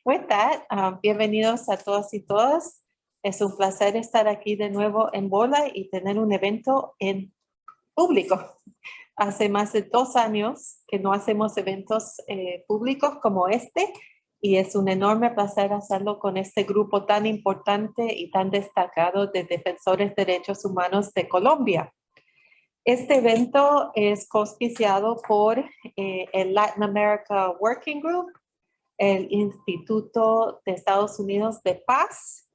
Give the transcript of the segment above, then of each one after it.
With that, bienvenidos a todos y todas. Es un placer estar aquí de nuevo en Bola y tener un evento en público. Hace más de 2 años que no hacemos eventos públicos como este y es un enorme placer hacerlo con este grupo tan importante y tan destacado de defensores de derechos humanos de Colombia. Este evento es auspiciado por el Latin America Working Group, el Instituto de Estados Unidos de Paz,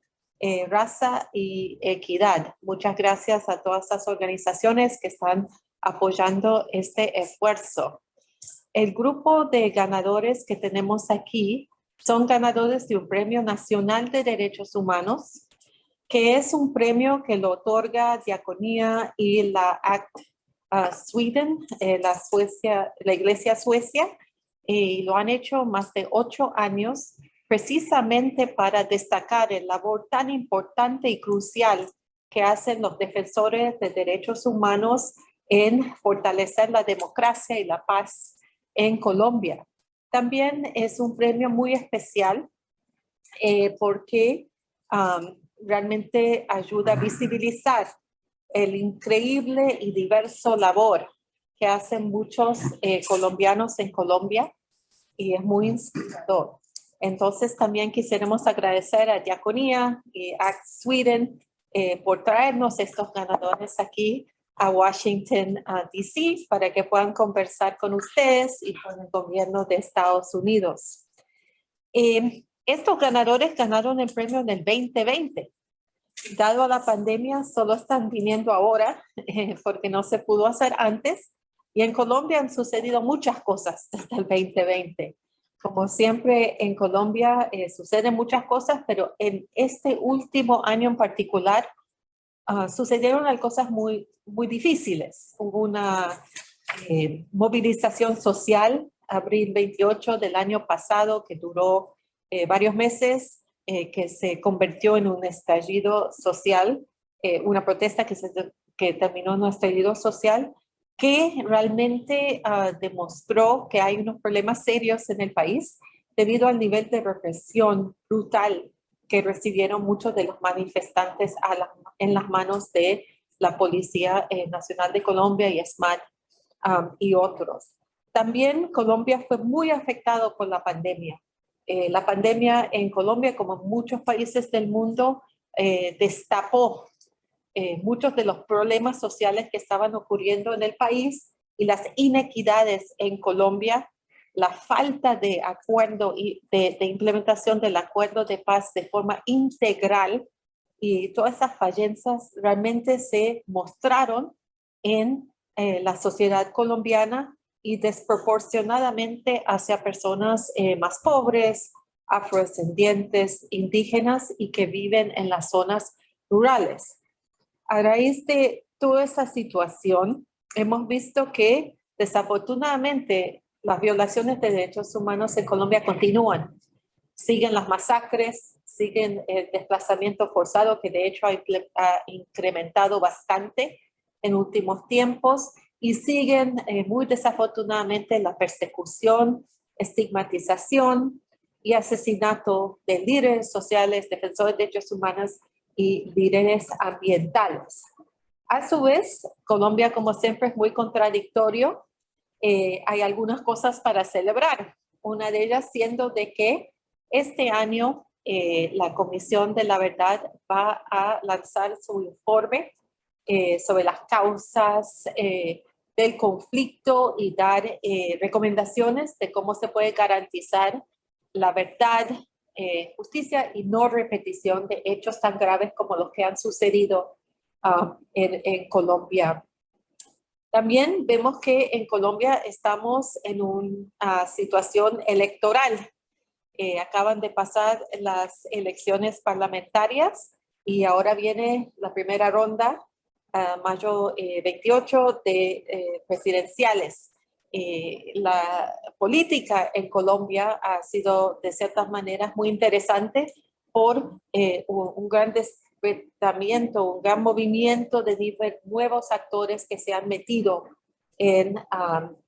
Raza y Equidad. Muchas gracias a todas estas organizaciones que están apoyando este esfuerzo. El grupo de ganadores que tenemos aquí son ganadores de un Premio Nacional de Derechos Humanos, que es un premio que lo otorga Diaconía y la ACT Sweden, la Iglesia Suecia, y lo han hecho más de 8 años precisamente para destacar el labor tan importante y crucial que hacen los defensores de derechos humanos en fortalecer la democracia y la paz en Colombia. También es un premio muy especial porque realmente ayuda a visibilizar el increíble y diverso labor que hacen muchos colombianos en Colombia y es muy inspirador. Entonces también quisiéramos agradecer a Diaconía y ACT Sweden por traernos estos ganadores aquí a Washington, D.C. para que puedan conversar con ustedes y con el gobierno de Estados Unidos. Estos ganadores ganaron el premio en el 2020. Dado la pandemia, solo están viniendo ahora porque no se pudo hacer antes. Y en Colombia han sucedido muchas cosas desde el 2020. Como siempre en Colombia suceden muchas cosas, pero en este último año en particular sucedieron cosas muy, muy difíciles. Hubo una movilización social, abril 28 del año pasado, que duró varios meses, que se convirtió en un estallido social, una protesta que terminó en un estallido social, que realmente demostró que hay unos problemas serios en el país debido al nivel de represión brutal que recibieron muchos de los manifestantes en las manos de la Policía Nacional de Colombia y SMAT y otros. También Colombia fue muy afectado por la pandemia. La pandemia en Colombia, como en muchos países del mundo, destapó muchos de los problemas sociales que estaban ocurriendo en el país y las inequidades en Colombia, la falta de acuerdo y de implementación del acuerdo de paz de forma integral y todas esas falencias realmente se mostraron en la sociedad colombiana y desproporcionadamente hacia personas más pobres, afrodescendientes, indígenas y que viven en las zonas rurales. A raíz de toda esa situación, hemos visto que desafortunadamente las violaciones de derechos humanos en Colombia continúan. Siguen las masacres, siguen el desplazamiento forzado, que de hecho ha incrementado bastante en últimos tiempos, y siguen muy desafortunadamente la persecución, estigmatización y asesinato de líderes sociales, defensores de derechos humanos y líderes ambientales. A su vez, Colombia, como siempre, es muy contradictorio. Hay algunas cosas para celebrar. Una de ellas siendo de que este año la Comisión de la Verdad va a lanzar su informe sobre las causas del conflicto y dar recomendaciones de cómo se puede garantizar la verdad, justicia y no repetición de hechos tan graves como los que han sucedido en Colombia. También vemos que en Colombia estamos en una situación electoral. Acaban de pasar las elecciones parlamentarias y ahora viene la primera ronda, mayo 28, de presidenciales. La política en Colombia ha sido de ciertas maneras muy interesante por un gran despertamiento, un gran movimiento de nuevos actores que se han metido en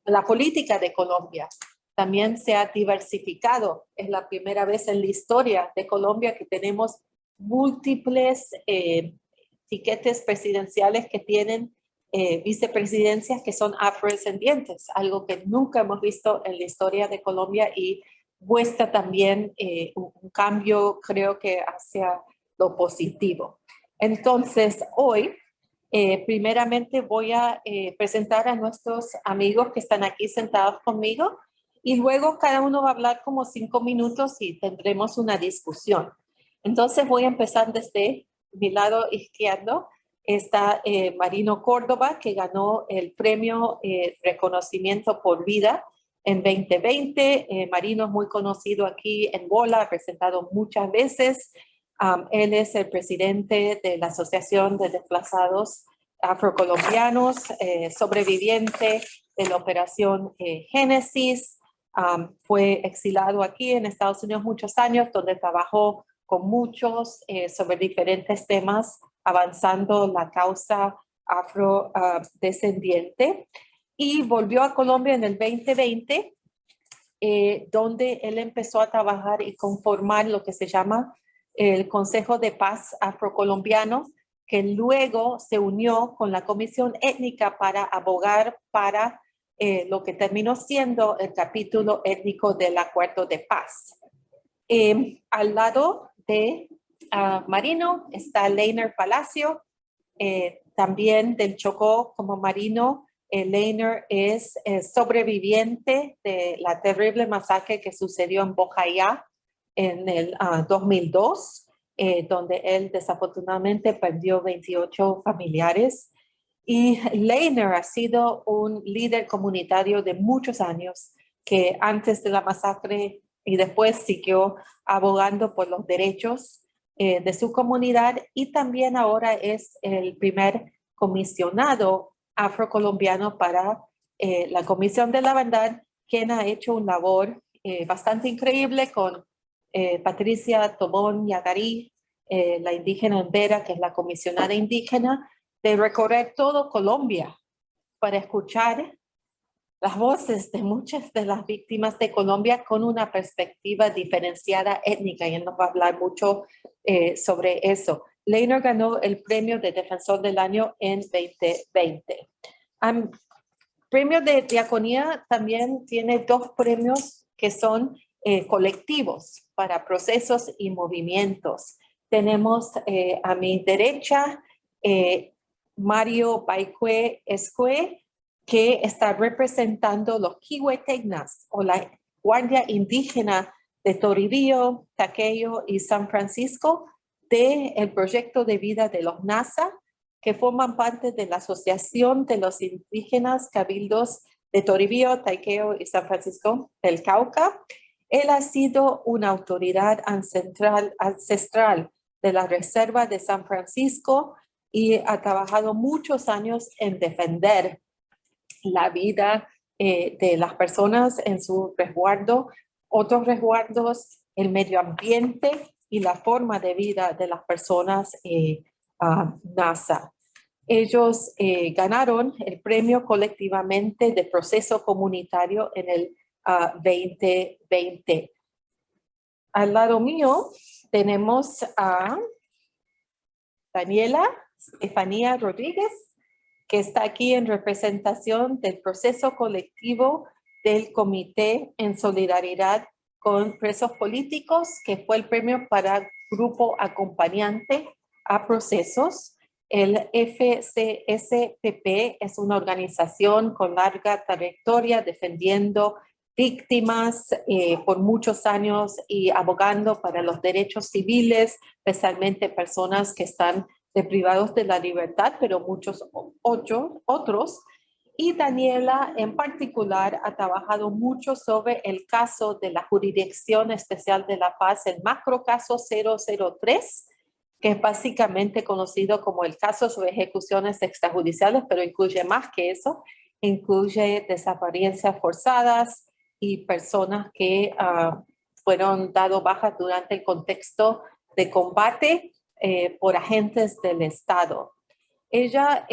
la política de Colombia. también se ha diversificado. Es la primera vez en la historia de Colombia que tenemos múltiples tiquetes presidenciales que tienen vicepresidencias que son afrodescendientes, algo que nunca hemos visto en la historia de Colombia y muestra también un cambio, creo que hacia lo positivo. Entonces, hoy, primeramente voy a presentar a nuestros amigos que están aquí sentados conmigo y luego cada uno va a hablar como 5 minutos y tendremos una discusión. Entonces voy a empezar desde mi lado izquierdo. Está Marino Córdoba, que ganó el premio Reconocimiento por Vida en 2020. Marino es muy conocido aquí en Bola, ha presentado muchas veces. Él es el presidente de la Asociación de Desplazados Afrocolombianos, sobreviviente de la Operación Génesis. Fue exilado aquí en Estados Unidos muchos años, donde trabajó con muchos sobre diferentes temas, avanzando la causa afrodescendiente. Y volvió a Colombia en el 2020, donde él empezó a trabajar y conformar lo que se llama el Consejo de Paz Afrocolombiano, que luego se unió con la Comisión Étnica para abogar para lo que terminó siendo el capítulo étnico del Acuerdo de Paz. Al lado de Marino está Leiner Palacio, también del Chocó como Marino. Leiner es sobreviviente de la terrible masacre que sucedió en Bojayá en el 2002, donde él desafortunadamente perdió 28 familiares. Y Leiner ha sido un líder comunitario de muchos años, que antes de la masacre y después siguió abogando por los derechos de su comunidad, y también ahora es el primer comisionado afrocolombiano para la Comisión de la Verdad, quien ha hecho una labor bastante increíble con Patricia Tobón Yagarí, la indígena en Vera, que es la comisionada indígena, de recorrer todo Colombia para escuchar las voces de muchas de las víctimas de Colombia con una perspectiva diferenciada étnica, y él nos va a hablar mucho sobre eso. Leiner ganó el premio de Defensor del Año en 2020. Premio de Diaconía también tiene 2 premios que son colectivos para procesos y movimientos. Tenemos a mi derecha Mario Baicue Escue, que está representando los Kihuetegnas o la Guardia Indígena de Toribío, Taqueyo y San Francisco del proyecto de vida de los NASA, que forman parte de la Asociación de los Indígenas Cabildos de Toribío, Taqueyo y San Francisco del Cauca. Él ha sido una autoridad ancestral de la Reserva de San Francisco y ha trabajado muchos años en defender la vida de las personas en su resguardo, otros resguardos, el medio ambiente y la forma de vida de las personas NASA. Ellos ganaron el premio colectivamente de proceso comunitario en el 2020. Al lado mío tenemos a Daniela Estefanía Rodríguez, que está aquí en representación del proceso colectivo del Comité en Solidaridad con Presos Políticos, que fue el premio para grupo acompañante a procesos. El FCSPP es una organización con larga trayectoria defendiendo víctimas por muchos años y abogando para los derechos civiles, especialmente personas que están privados de la libertad, pero muchos otros. Y Daniela en particular ha trabajado mucho sobre el caso de la Jurisdicción Especial de la Paz, el macro caso 003, que es básicamente conocido como el caso sobre ejecuciones extrajudiciales, pero incluye más que eso, incluye desaparecencias forzadas y personas que fueron dadas bajas durante el contexto de combate por agentes del Estado. Ella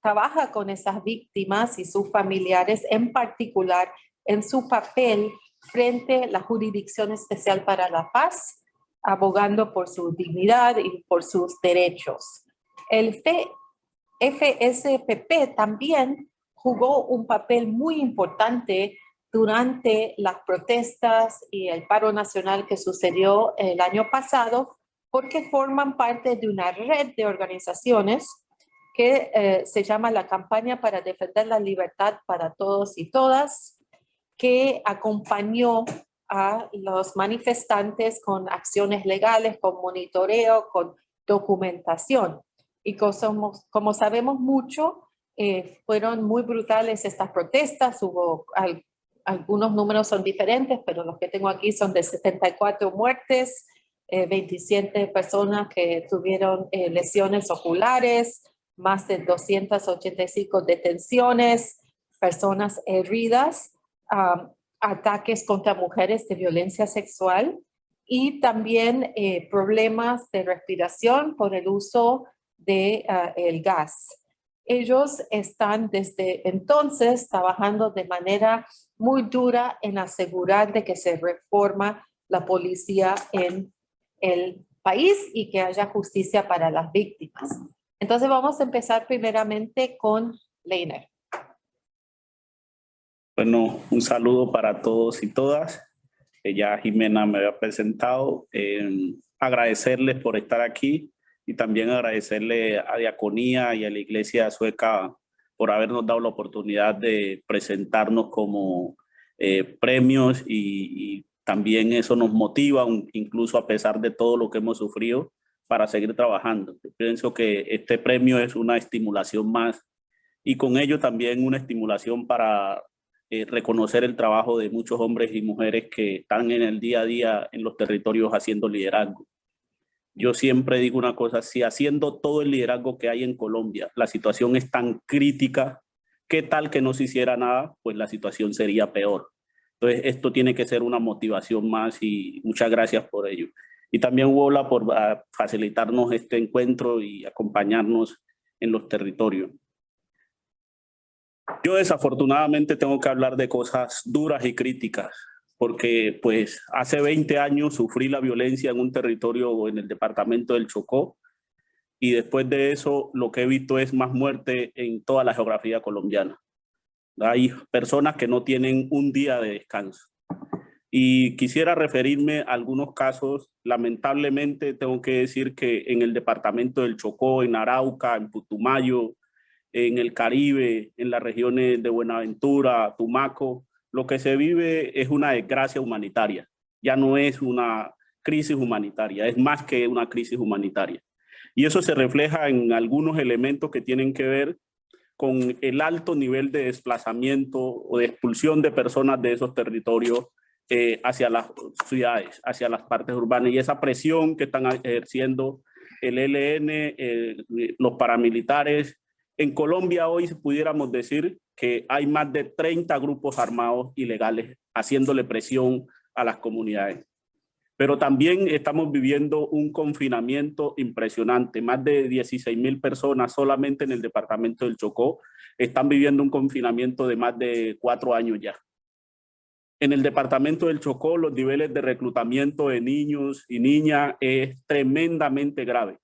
trabaja con esas víctimas y sus familiares, en particular en su papel frente a la Jurisdicción Especial para la Paz, abogando por su dignidad y por sus derechos. El FSPP también jugó un papel muy importante durante las protestas y el paro nacional que sucedió el año pasado, porque forman parte de una red de organizaciones que se llama la Campaña para Defender la Libertad para Todos y Todas, que acompañó a los manifestantes con acciones legales, con monitoreo, con documentación. Y como sabemos mucho, fueron muy brutales estas protestas. Hubo algunos números son diferentes, pero los que tengo aquí son de 74 muertes, 27 personas que tuvieron lesiones oculares, más de 285 detenciones, personas heridas, ataques contra mujeres de violencia sexual y también problemas de respiración por el uso de el gas. Ellos están desde entonces trabajando de manera muy dura en asegurar de que se reforma la policía en el país y que haya justicia para las víctimas. Entonces vamos a empezar primeramente con Leiner. Bueno, un saludo para todos y todas. Ya Jimena me había presentado. Agradecerles por estar aquí y también agradecerle a Diaconía y a la Iglesia Sueca por habernos dado la oportunidad de presentarnos como premios y también eso nos motiva, incluso a pesar de todo lo que hemos sufrido, para seguir trabajando. Yo pienso que este premio es una estimulación más y con ello también una estimulación para reconocer el trabajo de muchos hombres y mujeres que están en el día a día en los territorios haciendo liderazgo. Yo siempre digo una cosa, si haciendo todo el liderazgo que hay en Colombia, la situación es tan crítica, ¿qué tal que no se hiciera nada? Pues la situación sería peor. Entonces esto tiene que ser una motivación más y muchas gracias por ello. Y también Wola por facilitarnos este encuentro y acompañarnos en los territorios. Yo desafortunadamente tengo que hablar de cosas duras y críticas, porque pues hace 20 años sufrí la violencia en un territorio en el departamento del Chocó y después de eso lo que he visto es más muerte en toda la geografía colombiana. Hay personas que no tienen un día de descanso. Y quisiera referirme a algunos casos. Lamentablemente tengo que decir que en el departamento del Chocó, en Arauca, en Putumayo, en el Caribe, en las regiones de Buenaventura, Tumaco, lo que se vive es una desgracia humanitaria. Ya no es una crisis humanitaria, es más que una crisis humanitaria. Y eso se refleja en algunos elementos que tienen que ver con el alto nivel de desplazamiento o de expulsión de personas de esos territorios hacia las ciudades, hacia las partes urbanas, y esa presión que están ejerciendo el ELN, los paramilitares. En Colombia hoy pudiéramos decir que hay más de 30 grupos armados ilegales haciéndole presión a las comunidades. Pero también estamos viviendo un confinamiento impresionante. Más de 16,000 personas solamente en el departamento del Chocó están viviendo un confinamiento de más de 4 años ya. En el departamento del Chocó, los niveles de reclutamiento de niños y niñas es tremendamente grave.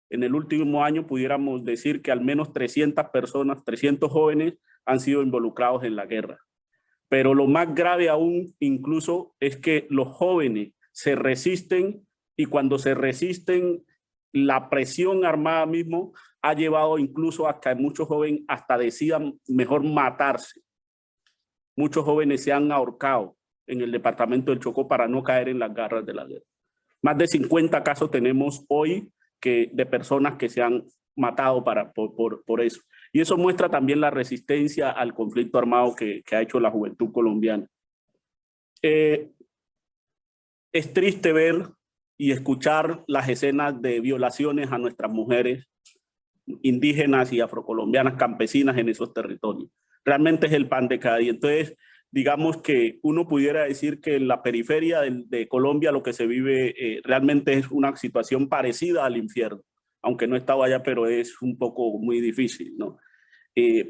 En el último año pudiéramos decir que al menos 300 personas, 300 jóvenes han sido involucrados en la guerra. Pero lo más grave aún incluso es que los jóvenes se resisten y cuando se resisten, la presión armada mismo ha llevado incluso a que muchos jóvenes hasta decidan mejor matarse. Muchos jóvenes se han ahorcado en el departamento del Chocó para no caer en las garras de la guerra. Más de 50 casos tenemos hoy de personas que se han matado por eso. Y eso muestra también la resistencia al conflicto armado que ha hecho la juventud colombiana. Es triste ver y escuchar las escenas de violaciones a nuestras mujeres indígenas y afrocolombianas campesinas en esos territorios. Realmente es el pan de cada día. Entonces, digamos que uno pudiera decir que en la periferia de Colombia lo que se vive realmente es una situación parecida al infierno, aunque no estaba allá, pero es un poco muy difícil, ¿no?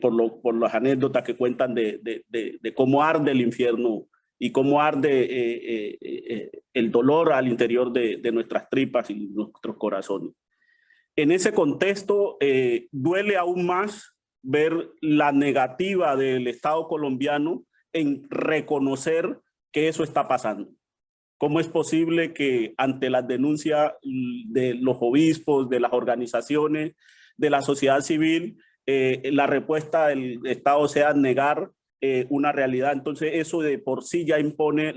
por las anécdotas que cuentan de cómo arde el infierno y cómo arde el dolor al interior de nuestras tripas y nuestros corazones. En ese contexto, duele aún más ver la negativa del Estado colombiano en reconocer que eso está pasando. ¿Cómo es posible que ante las denuncias de los obispos, de las organizaciones, de la sociedad civil, la respuesta del Estado sea negar una realidad? Entonces eso de por sí ya impone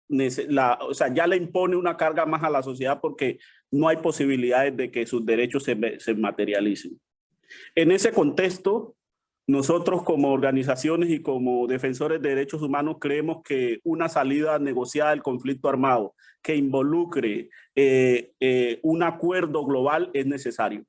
o sea, ya le impone una carga más a la sociedad porque no hay posibilidades de que sus derechos se materialicen. En ese contexto, nosotros como organizaciones y como defensores de derechos humanos creemos que una salida negociada del conflicto armado que involucre un acuerdo global es necesario.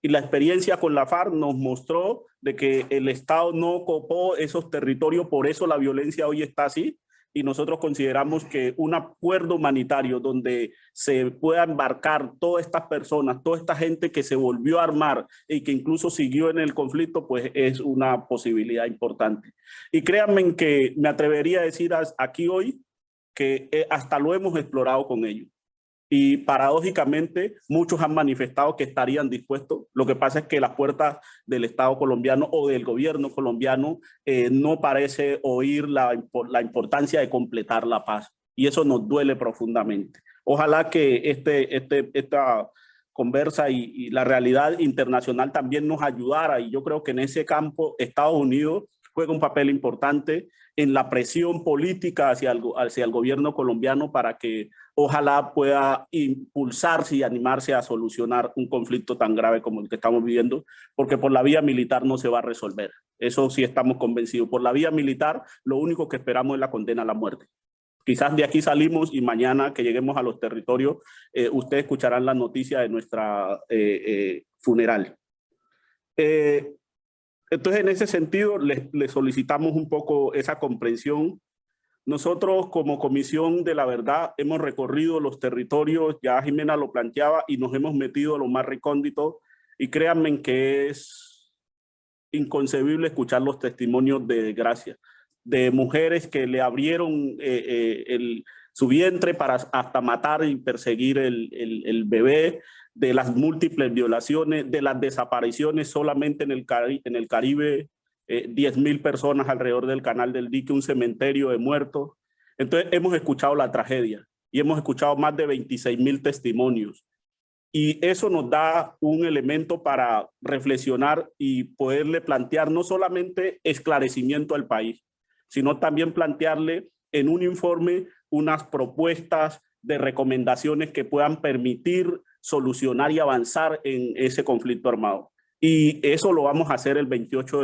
Y la experiencia con la FARC nos mostró de que el Estado no ocupó esos territorios, por eso la violencia hoy está así. Y nosotros consideramos que un acuerdo humanitario donde se pueda embarcar todas estas personas, toda esta gente que se volvió a armar y que incluso siguió en el conflicto, pues es una posibilidad importante. Y créanme que me atrevería a decir aquí hoy que hasta lo hemos explorado con ellos. Y paradójicamente muchos han manifestado que estarían dispuestos. Lo que pasa es que las puertas del Estado colombiano o del gobierno colombiano no parece oír la importancia de completar la paz. Y eso nos duele profundamente. Ojalá que esta conversa y la realidad internacional también nos ayudara. Y yo creo que en ese campo Estados Unidos juega un papel importante en la presión política hacia el gobierno colombiano para que ojalá pueda impulsarse y animarse a solucionar un conflicto tan grave como el que estamos viviendo, porque por la vía militar no se va a resolver. Eso sí estamos convencidos. Por la vía militar, lo único que esperamos es la condena a la muerte. Quizás de aquí salimos y mañana que lleguemos a los territorios, ustedes escucharán las noticias de nuestra funeral. Entonces, en ese sentido, le solicitamos un poco esa comprensión. Nosotros, como Comisión de la Verdad, hemos recorrido los territorios, ya Jimena lo planteaba, y nos hemos metido a lo más recóndito. Y créanme que es inconcebible escuchar los testimonios de desgracia, de mujeres que le abrieron su vientre para hasta matar y perseguir el bebé, de las múltiples violaciones, de las desapariciones solamente en el Caribe, 10.000 personas alrededor del Canal del Dique, un cementerio de muertos. Entonces hemos escuchado la tragedia y hemos escuchado más de 26.000 testimonios. Y eso nos da un elemento para reflexionar y poderle plantear no solamente esclarecimiento al país, sino también plantearle en un informe unas propuestas de recomendaciones que puedan permitir solucionar y avanzar en ese conflicto armado. Y eso lo vamos a hacer el 28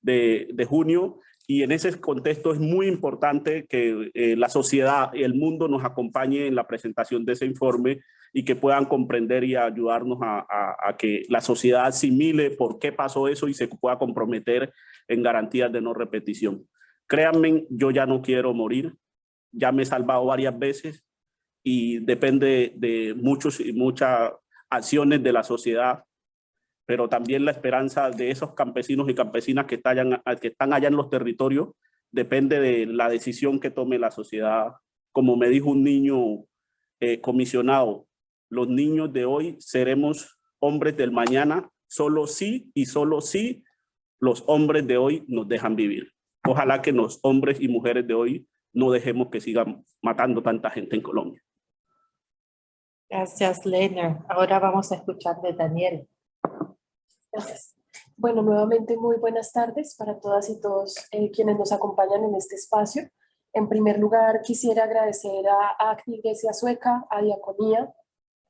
de junio. Y en ese contexto es muy importante que la sociedad y el mundo nos acompañe en la presentación de ese informe y que puedan comprender y ayudarnos a que la sociedad asimile por qué pasó eso y se pueda comprometer en garantías de no repetición. Créanme, yo ya no quiero morir, ya me he salvado varias veces y depende de muchas acciones de la sociedad, pero también la esperanza de esos campesinos y campesinas que están allá en los territorios depende de la decisión que tome la sociedad. Como me dijo un niño comisionado, los niños de hoy seremos hombres del mañana, solo sí y solo sí los hombres de hoy nos dejan vivir. Ojalá que los hombres y mujeres de hoy no dejemos que sigan matando tanta gente en Colombia. Gracias, Leiner. Ahora vamos a escuchar de Daniel. Gracias. Bueno, nuevamente muy buenas tardes para todas y todos quienes nos acompañan en este espacio. En primer lugar, quisiera agradecer a ACNI Iglesia Sueca, a Diaconía,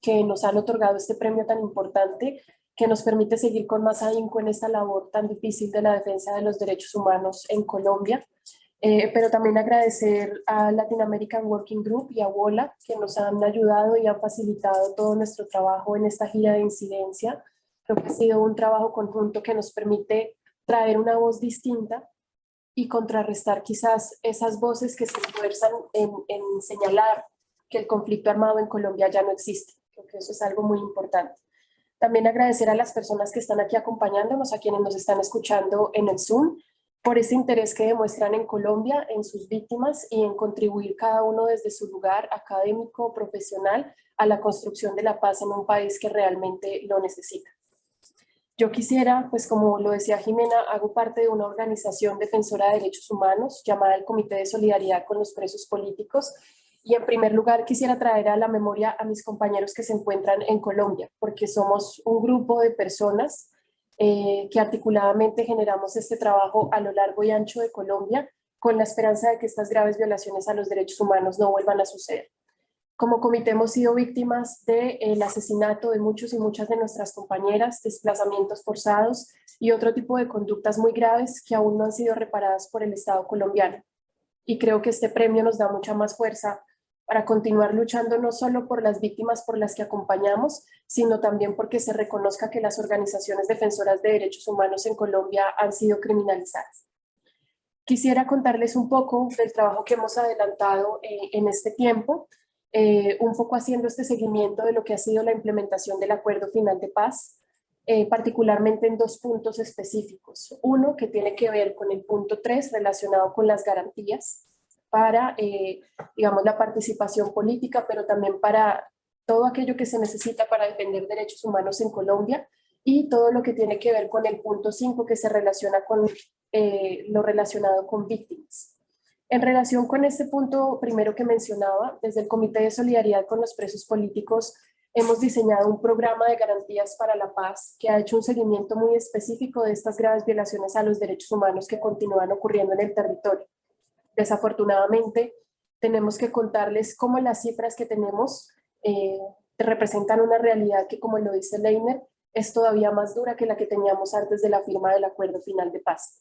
que nos han otorgado este premio tan importante que nos permite seguir con más ahínco en esta labor tan difícil de la defensa de los derechos humanos en Colombia. Pero también agradecer a Latin American Working Group y a WOLA, que nos han ayudado y han facilitado todo nuestro trabajo en esta gira de incidencia. Creo que ha sido un trabajo conjunto que nos permite traer una voz distinta y contrarrestar quizás esas voces que se esfuerzan en señalar que el conflicto armado en Colombia ya no existe. Creo que eso es algo muy importante. También agradecer a las personas que están aquí acompañándonos, a quienes nos están escuchando en el Zoom, por este interés que demuestran en Colombia, en sus víctimas y en contribuir cada uno desde su lugar académico, profesional, a la construcción de la paz en un país que realmente lo necesita. Yo quisiera, pues como lo decía Jimena, hago parte de una organización defensora de derechos humanos llamada el Comité de Solidaridad con los Presos Políticos, y en primer lugar quisiera traer a la memoria a mis compañeros que se encuentran en Colombia, porque somos un grupo de personas que articuladamente generamos este trabajo a lo largo y ancho de Colombia, con la esperanza de que estas graves violaciones a los derechos humanos no vuelvan a suceder. Como comité hemos sido víctimas del asesinato de muchos y muchas de nuestras compañeras, desplazamientos forzados y otro tipo de conductas muy graves que aún no han sido reparadas por el Estado colombiano. Y creo que este premio nos da mucha más fuerza para continuar luchando no solo por las víctimas por las que acompañamos, sino también porque se reconozca que las organizaciones defensoras de derechos humanos en Colombia han sido criminalizadas. Quisiera contarles un poco del trabajo que hemos adelantado en este tiempo, un poco haciendo este seguimiento de lo que ha sido la implementación del Acuerdo Final de Paz, particularmente en dos puntos específicos. Uno que tiene que ver con el punto 3 relacionado con las garantías para, digamos, la participación política, pero también para todo aquello que se necesita para defender derechos humanos en Colombia, y todo lo que tiene que ver con el punto 5 que se relaciona con lo relacionado con víctimas. En relación con este punto primero que mencionaba, desde el Comité de Solidaridad con los Presos Políticos hemos diseñado un programa de garantías para la paz que ha hecho un seguimiento muy específico de estas graves violaciones a los derechos humanos que continúan ocurriendo en el territorio. Desafortunadamente, tenemos que contarles cómo las cifras que tenemos representan una realidad que, como lo dice Leiner, es todavía más dura que la que teníamos antes de la firma del Acuerdo Final de Paz.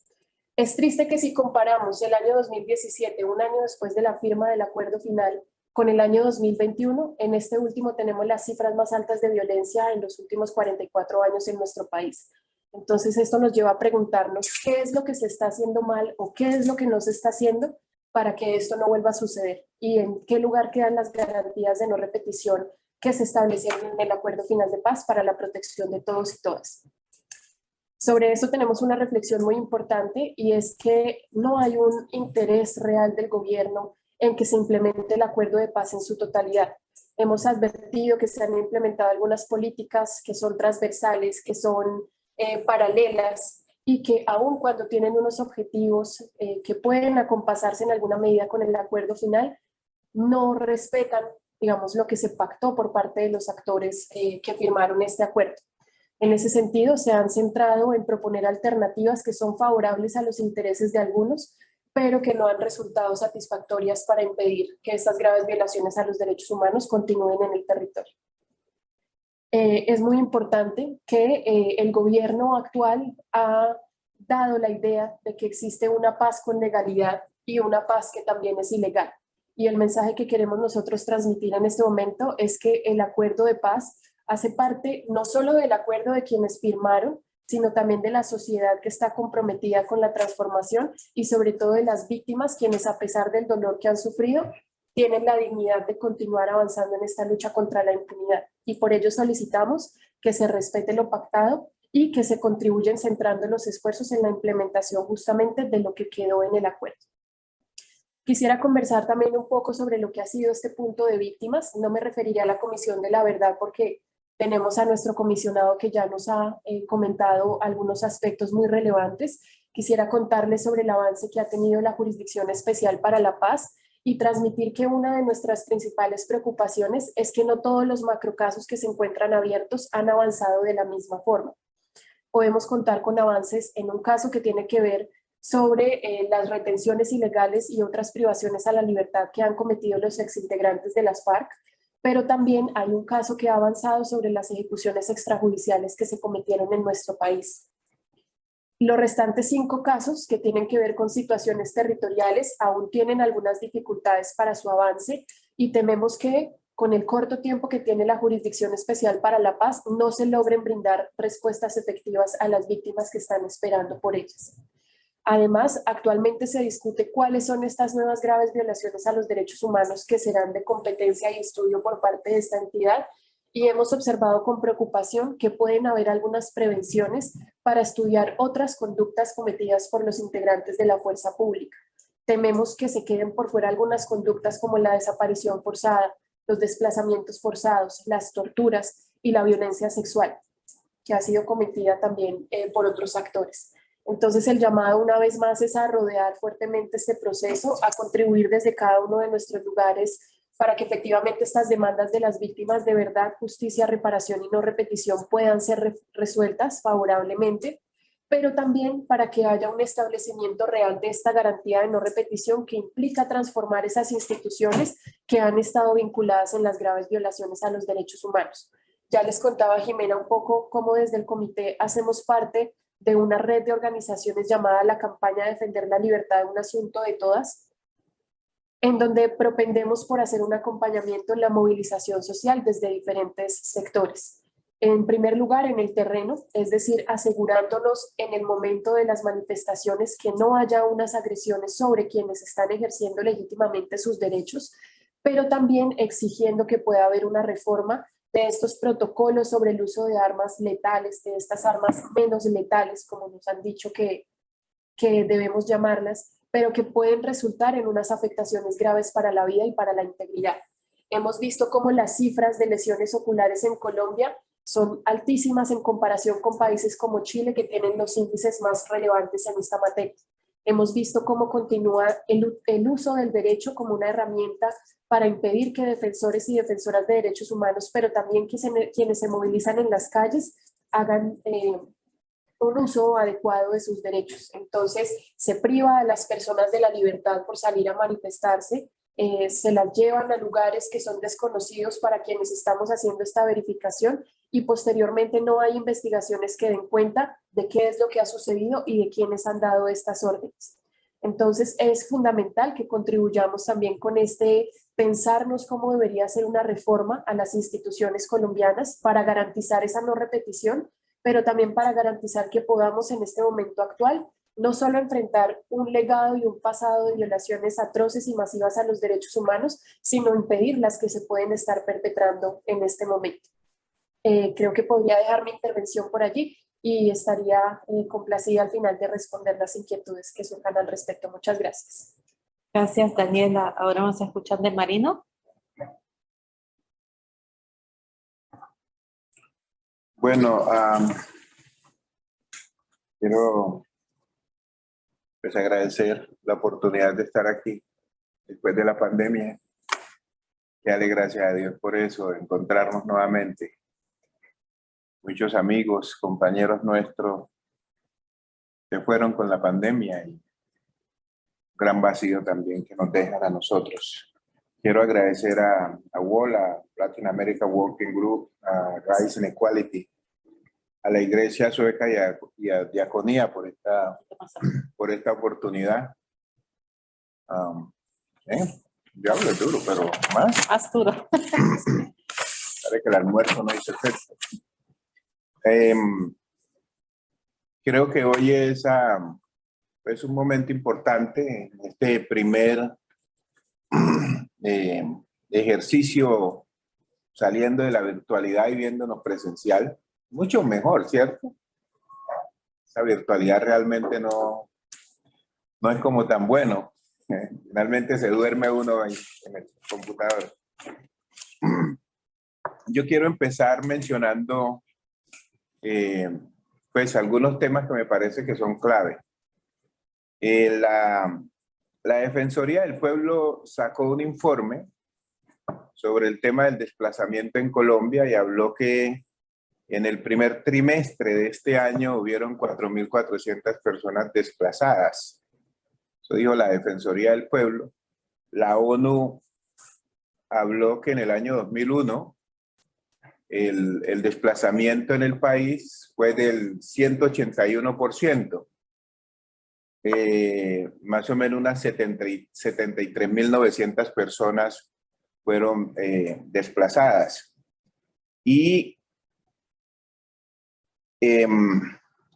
Es triste que si comparamos el año 2017, un año después de la firma del Acuerdo Final, con el año 2021, en este último tenemos las cifras más altas de violencia en los últimos 44 años en nuestro país. Entonces esto nos lleva a preguntarnos qué es lo que se está haciendo mal o qué es lo que no se está haciendo para que esto no vuelva a suceder, y en qué lugar quedan las garantías de no repetición que se establecieron en el Acuerdo Final de Paz para la protección de todos y todas. Sobre eso tenemos una reflexión muy importante, y es que no hay un interés real del gobierno en que se implemente el acuerdo de paz en su totalidad. Hemos advertido que se han implementado algunas políticas que son transversales, que son paralelas, y que aun cuando tienen unos objetivos que pueden acompasarse en alguna medida con el acuerdo final, no respetan, digamos, lo que se pactó por parte de los actores que firmaron este acuerdo. En ese sentido, se han centrado en proponer alternativas que son favorables a los intereses de algunos, pero que no han resultado satisfactorias para impedir que estas graves violaciones a los derechos humanos continúen en el territorio. Es muy importante que el gobierno actual ha dado la idea de que existe una paz con legalidad y una paz que también es ilegal. Y el mensaje que queremos nosotros transmitir en este momento es que el acuerdo de paz hace parte no solo del acuerdo de quienes firmaron, sino también de la sociedad que está comprometida con la transformación, y sobre todo de las víctimas, quienes a pesar del dolor que han sufrido, tienen la dignidad de continuar avanzando en esta lucha contra la impunidad. Y por ello solicitamos que se respete lo pactado y que se contribuyan centrando los esfuerzos en la implementación justamente de lo que quedó en el acuerdo. Quisiera conversar también un poco sobre lo que ha sido este punto de víctimas. No me referiré a la Comisión de la Verdad porque tenemos a nuestro comisionado que ya nos ha comentado algunos aspectos muy relevantes. Quisiera contarles sobre el avance que ha tenido la Jurisdicción Especial para la Paz y transmitir que una de nuestras principales preocupaciones es que no todos los macrocasos que se encuentran abiertos han avanzado de la misma forma. Podemos contar con avances en un caso que tiene que ver sobre las retenciones ilegales y otras privaciones a la libertad que han cometido los exintegrantes de las FARC, pero también hay un caso que ha avanzado sobre las ejecuciones extrajudiciales que se cometieron en nuestro país. Los restantes 5 casos que tienen que ver con situaciones territoriales aún tienen algunas dificultades para su avance, y tememos que con el corto tiempo que tiene la Jurisdicción Especial para la Paz no se logren brindar respuestas efectivas a las víctimas que están esperando por ellas. Además, actualmente se discute cuáles son estas nuevas graves violaciones a los derechos humanos que serán de competencia y estudio por parte de esta entidad, y hemos observado con preocupación que pueden haber algunas prevenciones para estudiar otras conductas cometidas por los integrantes de la fuerza pública. Tememos que se queden por fuera algunas conductas como la desaparición forzada, los desplazamientos forzados, las torturas y la violencia sexual, que ha sido cometida también por otros actores. Entonces el llamado una vez más es a rodear fuertemente este proceso, a contribuir desde cada uno de nuestros lugares para que efectivamente estas demandas de las víctimas de verdad, justicia, reparación y no repetición puedan ser resueltas favorablemente, pero también para que haya un establecimiento real de esta garantía de no repetición que implica transformar esas instituciones que han estado vinculadas en las graves violaciones a los derechos humanos. Ya les contaba Jimena un poco cómo desde el comité hacemos parte de una red de organizaciones llamada la Campaña Defender la Libertad de un Asunto de Todas, en donde propendemos por hacer un acompañamiento en la movilización social desde diferentes sectores. En primer lugar, en el terreno, es decir, asegurándonos en el momento de las manifestaciones que no haya unas agresiones sobre quienes están ejerciendo legítimamente sus derechos, pero también exigiendo que pueda haber una reforma de estos protocolos sobre el uso de armas letales, de estas armas menos letales, como nos han dicho que debemos llamarlas, pero que pueden resultar en unas afectaciones graves para la vida y para la integridad. Hemos visto cómo las cifras de lesiones oculares en Colombia son altísimas en comparación con países como Chile, que tienen los índices más relevantes en esta materia. Hemos visto cómo continúa el uso del derecho como una herramienta para impedir que defensores y defensoras de derechos humanos, pero también quienes se movilizan en las calles, hagan un uso adecuado de sus derechos. Entonces, se priva a las personas de la libertad por salir a manifestarse, se las llevan a lugares que son desconocidos para quienes estamos haciendo esta verificación y posteriormente no hay investigaciones que den cuenta de qué es lo que ha sucedido y de quiénes han dado estas órdenes. Entonces, es fundamental que contribuyamos también con pensarnos cómo debería ser una reforma a las instituciones colombianas para garantizar esa no repetición, pero también para garantizar que podamos en este momento actual no solo enfrentar un legado y un pasado de violaciones atroces y masivas a los derechos humanos, sino impedir las que se pueden estar perpetrando en este momento. Creo que podría dejar mi intervención por allí y estaría complacida al final de responder las inquietudes que surjan al respecto. Muchas gracias. Gracias, Daniela. Ahora vamos a escuchar de Marino. Bueno, quiero pues, agradecer la oportunidad de estar aquí después de la pandemia. Que dale gracias a Dios por eso, encontrarnos nuevamente. Muchos amigos, compañeros nuestros se fueron con la pandemia y un gran vacío también que nos dejan a nosotros. Quiero agradecer a WAL, a Latin America Working Group, a Rights and Equality, a la Iglesia Sueca y a Diaconía por esta oportunidad. Yo hablo duro, pero más. Más duro. Parece que el almuerzo no hizo efecto. Creo que hoy es un momento importante en este primer ejercicio saliendo de la virtualidad y viéndonos presencial. Mucho mejor, ¿cierto? Esa virtualidad realmente no es como tan bueno. Finalmente se duerme uno en el computador. Yo quiero empezar mencionando pues algunos temas que me parece que son clave. La Defensoría del Pueblo sacó un informe sobre el tema del desplazamiento en Colombia y habló que en el primer trimestre de este año hubieron 4.400 personas desplazadas. Eso dijo la Defensoría del Pueblo. La ONU habló que en el año 2001 el desplazamiento en el país fue del 181%. Más o menos unas 73.900 personas fueron desplazadas. Y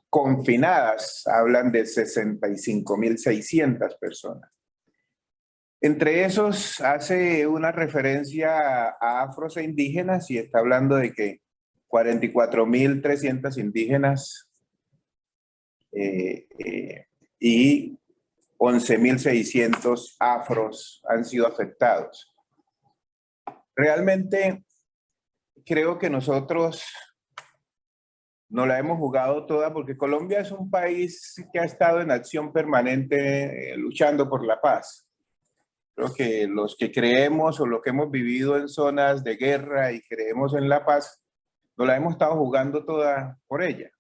confinadas hablan de 65.600 personas. Entre esos hace una referencia a afros e indígenas y está hablando de que 44.300 indígenas y 11.600 afros han sido afectados. Realmente creo que nosotros no la hemos jugado toda porque Colombia es un país que ha estado en acción permanente luchando por la paz. Creo que los que creemos o los que hemos vivido en zonas de guerra y creemos en la paz, no la hemos estado jugando toda por ella.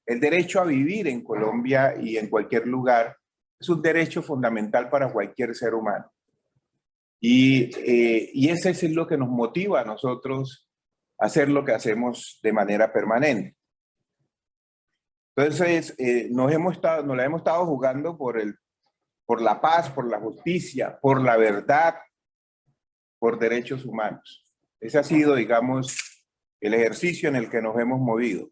El derecho a vivir en Colombia y en cualquier lugar es un derecho fundamental para cualquier ser humano. Y ese es lo que nos motiva a nosotros a hacer lo que hacemos de manera permanente. Entonces, nos la hemos estado jugando por la paz, por la justicia, por la verdad, por derechos humanos. Ese ha sido, digamos, el ejercicio en el que nos hemos movido.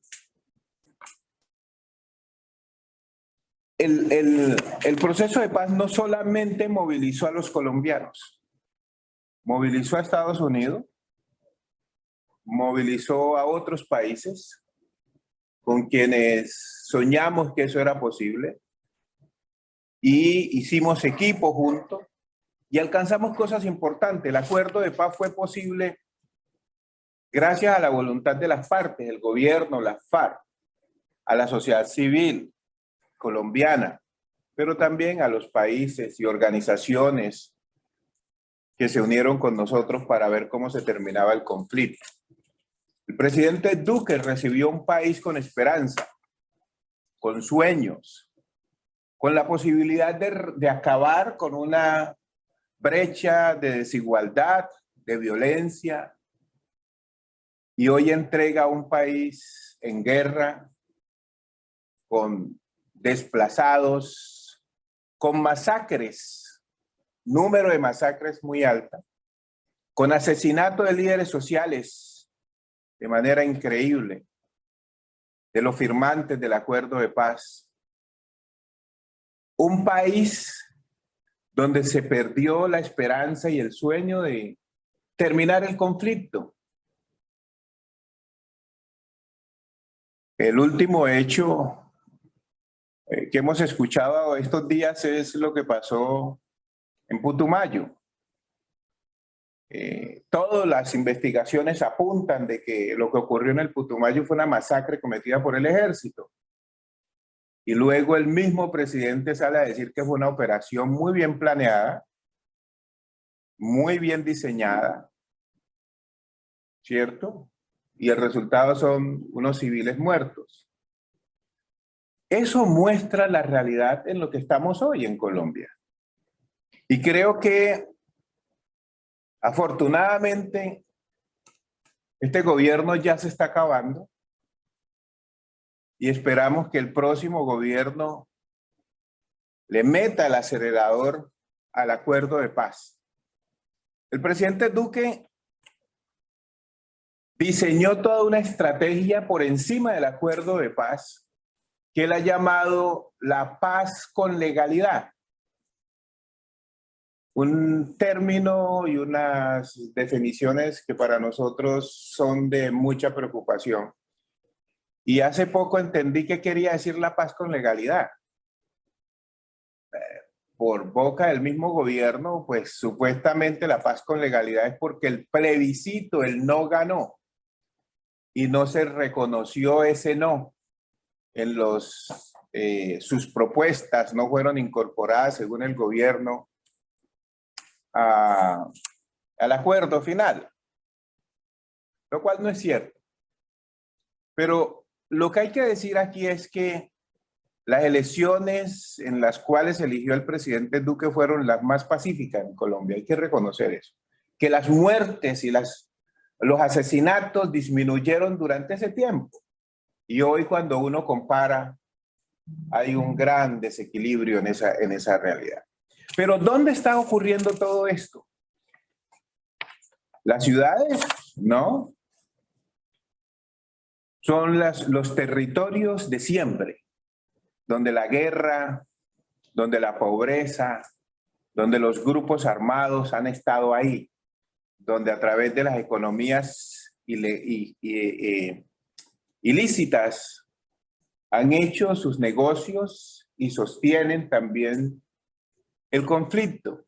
El proceso de paz no solamente movilizó a los colombianos, movilizó a Estados Unidos, movilizó a otros países con quienes soñamos que eso era posible y hicimos equipo juntos y alcanzamos cosas importantes. El acuerdo de paz fue posible gracias a la voluntad de las partes, el gobierno, las FARC, a la sociedad civil colombiana, pero también a los países y organizaciones que se unieron con nosotros para ver cómo se terminaba el conflicto. El presidente Duque recibió un país con esperanza, con sueños, con la posibilidad de acabar con una brecha de desigualdad, de violencia, y hoy entrega a un país en guerra, con desplazados, con masacres, número de masacres muy alta, con asesinato de líderes sociales de manera increíble, de los firmantes del acuerdo de paz. Un país donde se perdió la esperanza y el sueño de terminar el conflicto. El último hecho que hemos escuchado estos días es lo que pasó en Putumayo. Todas las investigaciones apuntan de que lo que ocurrió en el Putumayo fue una masacre cometida por el ejército. Y luego el mismo presidente sale a decir que fue una operación muy bien planeada, muy bien diseñada, ¿cierto? Y el resultado son unos civiles muertos. Eso muestra la realidad en lo que estamos hoy en Colombia. Y creo que afortunadamente este gobierno ya se está acabando y esperamos que el próximo gobierno le meta el acelerador al acuerdo de paz. El presidente Duque diseñó toda una estrategia por encima del acuerdo de paz que él ha llamado la paz con legalidad. Un término y unas definiciones que para nosotros son de mucha preocupación. Y hace poco entendí qué quería decir la paz con legalidad. Por boca del mismo gobierno, pues supuestamente la paz con legalidad es porque el plebiscito, el no ganó. Y no se reconoció ese no en sus propuestas, no fueron incorporadas según el gobierno al acuerdo final, lo cual no es cierto. Pero lo que hay que decir aquí es que las elecciones en las cuales eligió el presidente Duque fueron las más pacíficas en Colombia, hay que reconocer eso. Que las muertes y los asesinatos disminuyeron durante ese tiempo. Y hoy cuando uno compara, hay un gran desequilibrio en esa realidad. Pero ¿dónde está ocurriendo todo esto? Las ciudades, ¿no? Son los territorios de siempre, donde la guerra, donde la pobreza, donde los grupos armados han estado ahí, donde a través de las economías ilícitas han hecho sus negocios y sostienen también el conflicto.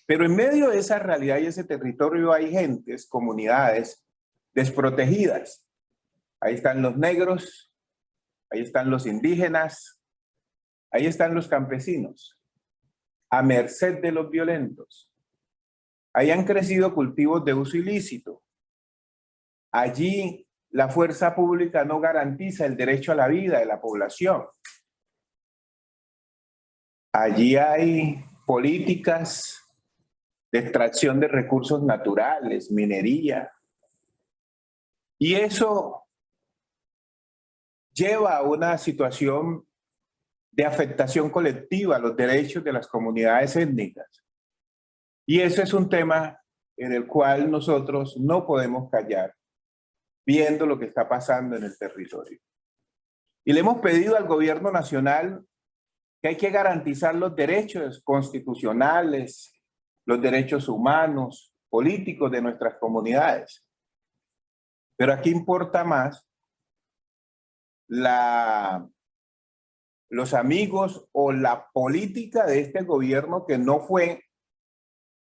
Pero en medio de esa realidad y ese territorio hay gentes, comunidades desprotegidas. Ahí están los negros, ahí están los indígenas, ahí están los campesinos, a merced de los violentos. Ahí han crecido cultivos de uso ilícito. Allí la fuerza pública no garantiza el derecho a la vida de la población. Allí hay políticas de extracción de recursos naturales, minería. Y eso lleva a una situación de afectación colectiva a los derechos de las comunidades étnicas. Y eso es un tema en el cual nosotros no podemos callar, viendo lo que está pasando en el territorio. Y le hemos pedido al gobierno nacional que hay que garantizar los derechos constitucionales, los derechos humanos, políticos de nuestras comunidades. Pero aquí importa más los amigos o la política de este gobierno, que no fue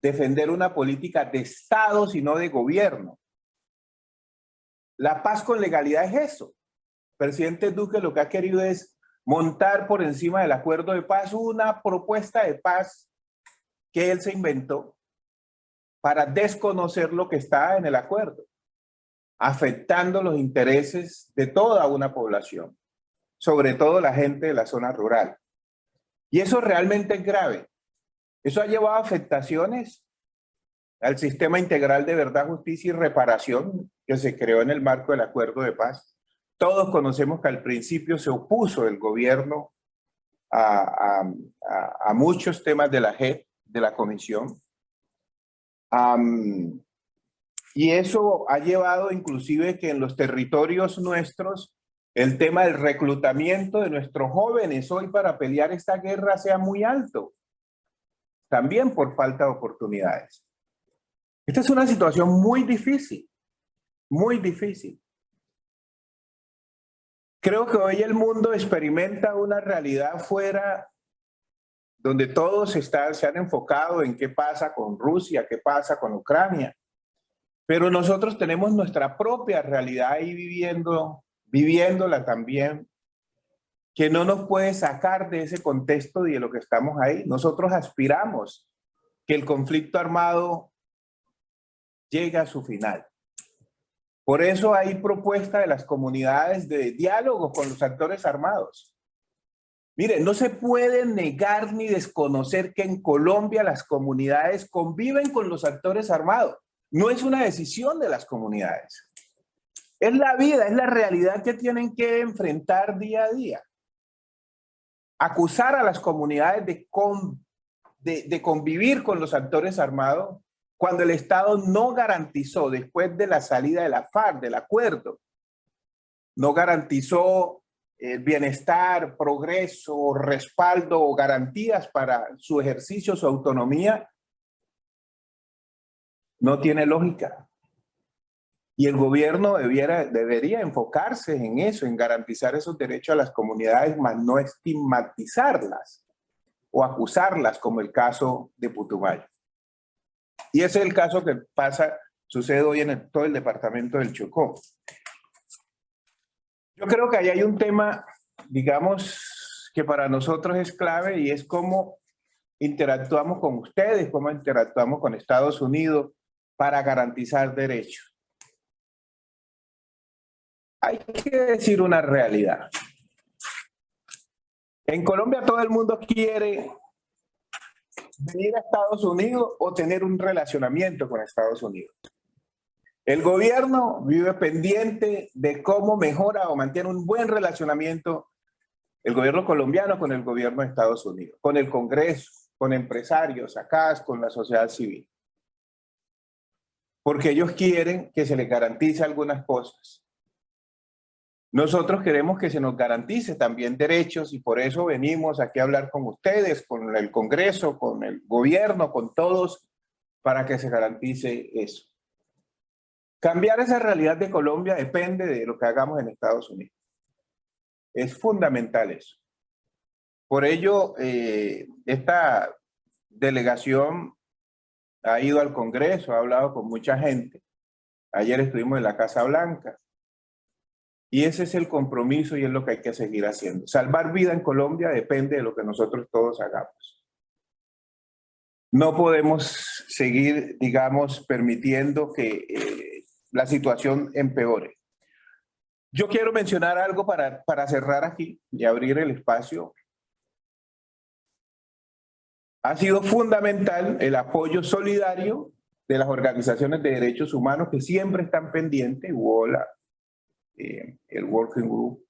defender una política de Estado, sino de gobierno. La paz con legalidad es eso. El presidente Duque lo que ha querido es montar por encima del acuerdo de paz una propuesta de paz que él se inventó para desconocer lo que está en el acuerdo, afectando los intereses de toda una población, sobre todo la gente de la zona rural. Y eso realmente es grave. Eso ha llevado a afectaciones al sistema integral de verdad, justicia y reparación que se creó en el marco del acuerdo de paz. Todos conocemos que al principio se opuso el gobierno a muchos temas de la JEP, de la comisión. Y eso ha llevado inclusive que en los territorios nuestros el tema del reclutamiento de nuestros jóvenes hoy para pelear esta guerra sea muy alto, también por falta de oportunidades. Esta es una situación muy difícil, muy difícil. Creo que hoy el mundo experimenta una realidad fuera donde todos se han enfocado en qué pasa con Rusia, qué pasa con Ucrania. Pero nosotros tenemos nuestra propia realidad ahí viviéndola también, que no nos puede sacar de ese contexto y de lo que estamos ahí. Nosotros aspiramos que el conflicto armado llegue a su final. Por eso hay propuesta de las comunidades de diálogo con los actores armados. Miren, no se puede negar ni desconocer que en Colombia las comunidades conviven con los actores armados. No es una decisión de las comunidades. Es la vida, es la realidad que tienen que enfrentar día a día. Acusar a las comunidades de convivir con los actores armados cuando el Estado no garantizó, después de la salida de la FARC, del acuerdo, no garantizó el bienestar, progreso, respaldo o garantías para su ejercicio, su autonomía, no tiene lógica. Y el gobierno debería enfocarse en eso, en garantizar esos derechos a las comunidades, más no estigmatizarlas o acusarlas, como el caso de Putumayo. Y ese es el caso que sucede hoy en todo el departamento del Chocó. Yo creo que ahí hay un tema, digamos, que para nosotros es clave, y es cómo interactuamos con ustedes, cómo interactuamos con Estados Unidos para garantizar derechos. Hay que decir una realidad. En Colombia todo el mundo quiere venir a Estados Unidos o tener un relacionamiento con Estados Unidos. El gobierno vive pendiente de cómo mejora o mantiene un buen relacionamiento el gobierno colombiano con el gobierno de Estados Unidos, con el Congreso, con empresarios acá, con la sociedad civil. Porque ellos quieren que se les garantice algunas cosas. Nosotros queremos que se nos garantice también derechos y por eso venimos aquí a hablar con ustedes, con el Congreso, con el gobierno, con todos, para que se garantice eso. Cambiar esa realidad de Colombia depende de lo que hagamos en Estados Unidos. Es fundamental eso. Por ello, esta delegación ha ido al Congreso, ha hablado con mucha gente. Ayer estuvimos en la Casa Blanca. Y ese es el compromiso y es lo que hay que seguir haciendo. Salvar vida en Colombia depende de lo que nosotros todos hagamos. No podemos seguir, digamos, permitiendo que la situación empeore. Yo quiero mencionar algo para cerrar aquí y abrir el espacio. Ha sido fundamental el apoyo solidario de las organizaciones de derechos humanos que siempre están pendientes. Hubo el Working Group,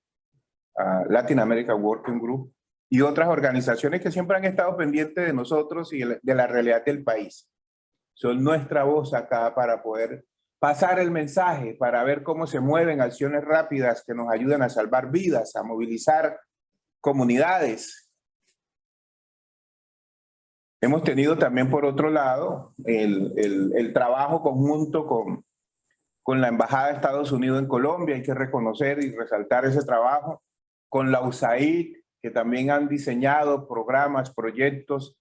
Latin American Working Group, y otras organizaciones que siempre han estado pendientes de nosotros y de la realidad del país. Son nuestra voz acá para poder pasar el mensaje, para ver cómo se mueven acciones rápidas que nos ayudan a salvar vidas, a movilizar comunidades. Hemos tenido también, por otro lado, el trabajo conjunto con la Embajada de Estados Unidos en Colombia. Hay que reconocer y resaltar ese trabajo. Con la USAID, que también han diseñado programas, proyectos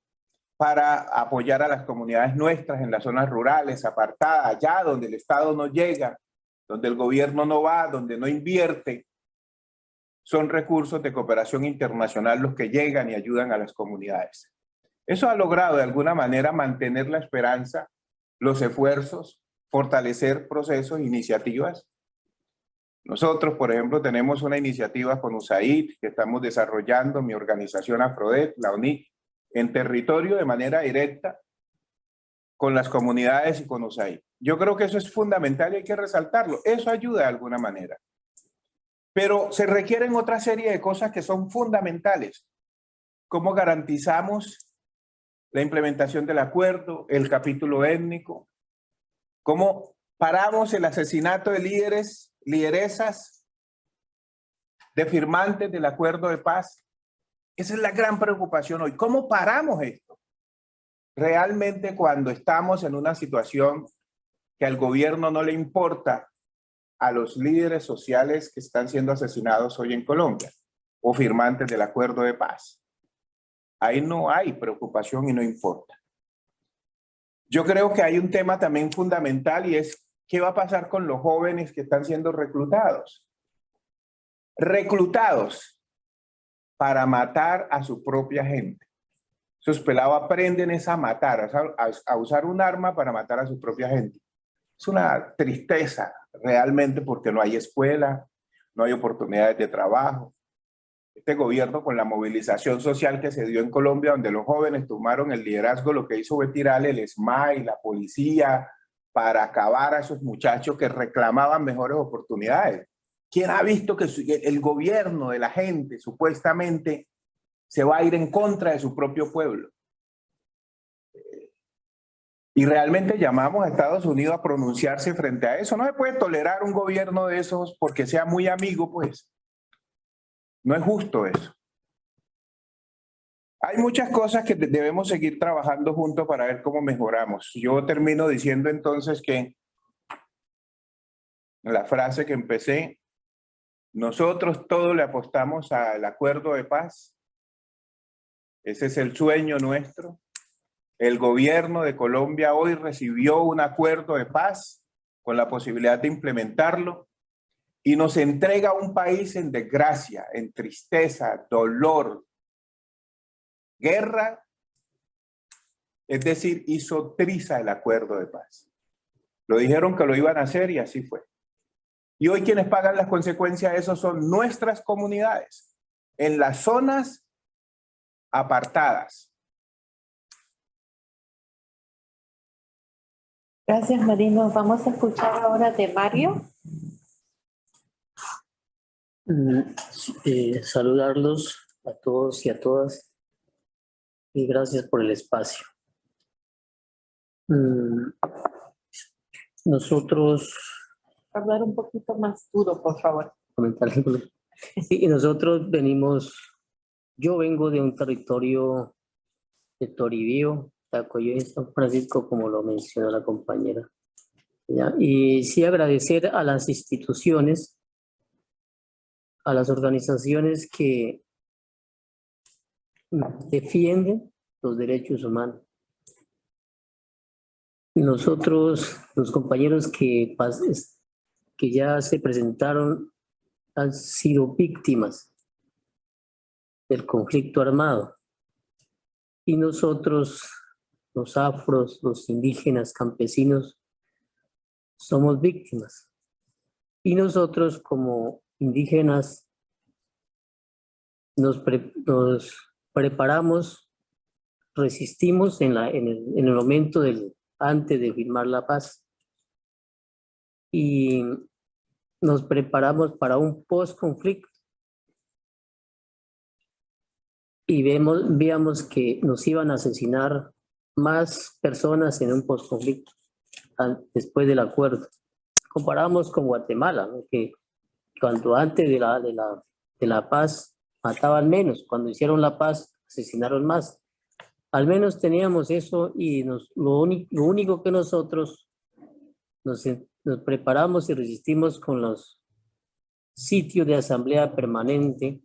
para apoyar a las comunidades nuestras en las zonas rurales, apartadas, allá donde el Estado no llega, donde el gobierno no va, donde no invierte. Son recursos de cooperación internacional los que llegan y ayudan a las comunidades. Eso ha logrado de alguna manera mantener la esperanza, los esfuerzos, fortalecer procesos, iniciativas. Nosotros, por ejemplo, tenemos una iniciativa con USAID que estamos desarrollando, mi organización AFRODET, la UNIC, en territorio de manera directa con las comunidades y con USAID. Yo creo que eso es fundamental y hay que resaltarlo. Eso ayuda de alguna manera. Pero se requieren otra serie de cosas que son fundamentales. ¿Cómo garantizamos la implementación del acuerdo, el capítulo étnico? ¿Cómo paramos el asesinato de líderes, lideresas, de firmantes del acuerdo de paz? Esa es la gran preocupación hoy. ¿Cómo paramos esto? Realmente cuando estamos en una situación que al gobierno no le importa a los líderes sociales que están siendo asesinados hoy en Colombia o firmantes del acuerdo de paz. Ahí no hay preocupación y no importa. Yo creo que hay un tema también fundamental y es ¿qué va a pasar con los jóvenes que están siendo reclutados? Reclutados para matar a su propia gente. Esos pelados aprenden a matar, a usar un arma para matar a su propia gente. Es una tristeza realmente porque no hay escuela, no hay oportunidades de trabajo. Este gobierno, con la movilización social que se dio en Colombia, donde los jóvenes tomaron el liderazgo, lo que hizo fue tirarle el SMAI, la policía, para acabar a esos muchachos que reclamaban mejores oportunidades. ¿Quién ha visto que el gobierno de la gente supuestamente se va a ir en contra de su propio pueblo? Y realmente llamamos a Estados Unidos a pronunciarse frente a eso. No se puede tolerar un gobierno de esos porque sea muy amigo, pues. No es justo eso. Hay muchas cosas que debemos seguir trabajando juntos para ver cómo mejoramos. Yo termino diciendo entonces que la frase que empecé, nosotros todos le apostamos al acuerdo de paz. Ese es el sueño nuestro. El gobierno de Colombia hoy recibió un acuerdo de paz con la posibilidad de implementarlo y nos entrega a un país en desgracia, en tristeza, dolor, guerra, es decir, hizo triza el acuerdo de paz. Lo dijeron que lo iban a hacer y así fue. Y hoy quienes pagan las consecuencias de eso son nuestras comunidades, en las zonas apartadas. Gracias, Marino. Vamos a escuchar ahora de Mario. Saludarlos a todos y a todas y gracias por el espacio. Nosotros... Hablar un poquito más duro, por favor. comentar algo. Sí, y nosotros yo vengo de un territorio de Toribío, Tacoyo y San Francisco, como lo mencionó la compañera. ¿Ya? Y sí agradecer a las instituciones, a las organizaciones que defienden los derechos humanos. Nosotros, los compañeros que ya se presentaron, han sido víctimas del conflicto armado. Y nosotros, los afros, los indígenas, campesinos, somos víctimas. Y nosotros como indígenas nos preparamos, resistimos en el momento antes de firmar la paz. Y nos preparamos para un post-conflicto. Y veíamos que nos iban a asesinar más personas en un post-conflicto después del acuerdo. Comparamos con Guatemala, ¿no? Que cuando antes de la paz mataban menos, cuando hicieron la paz asesinaron más. Al menos teníamos eso y lo único que nosotros nos preparamos y resistimos con los sitios de asamblea permanente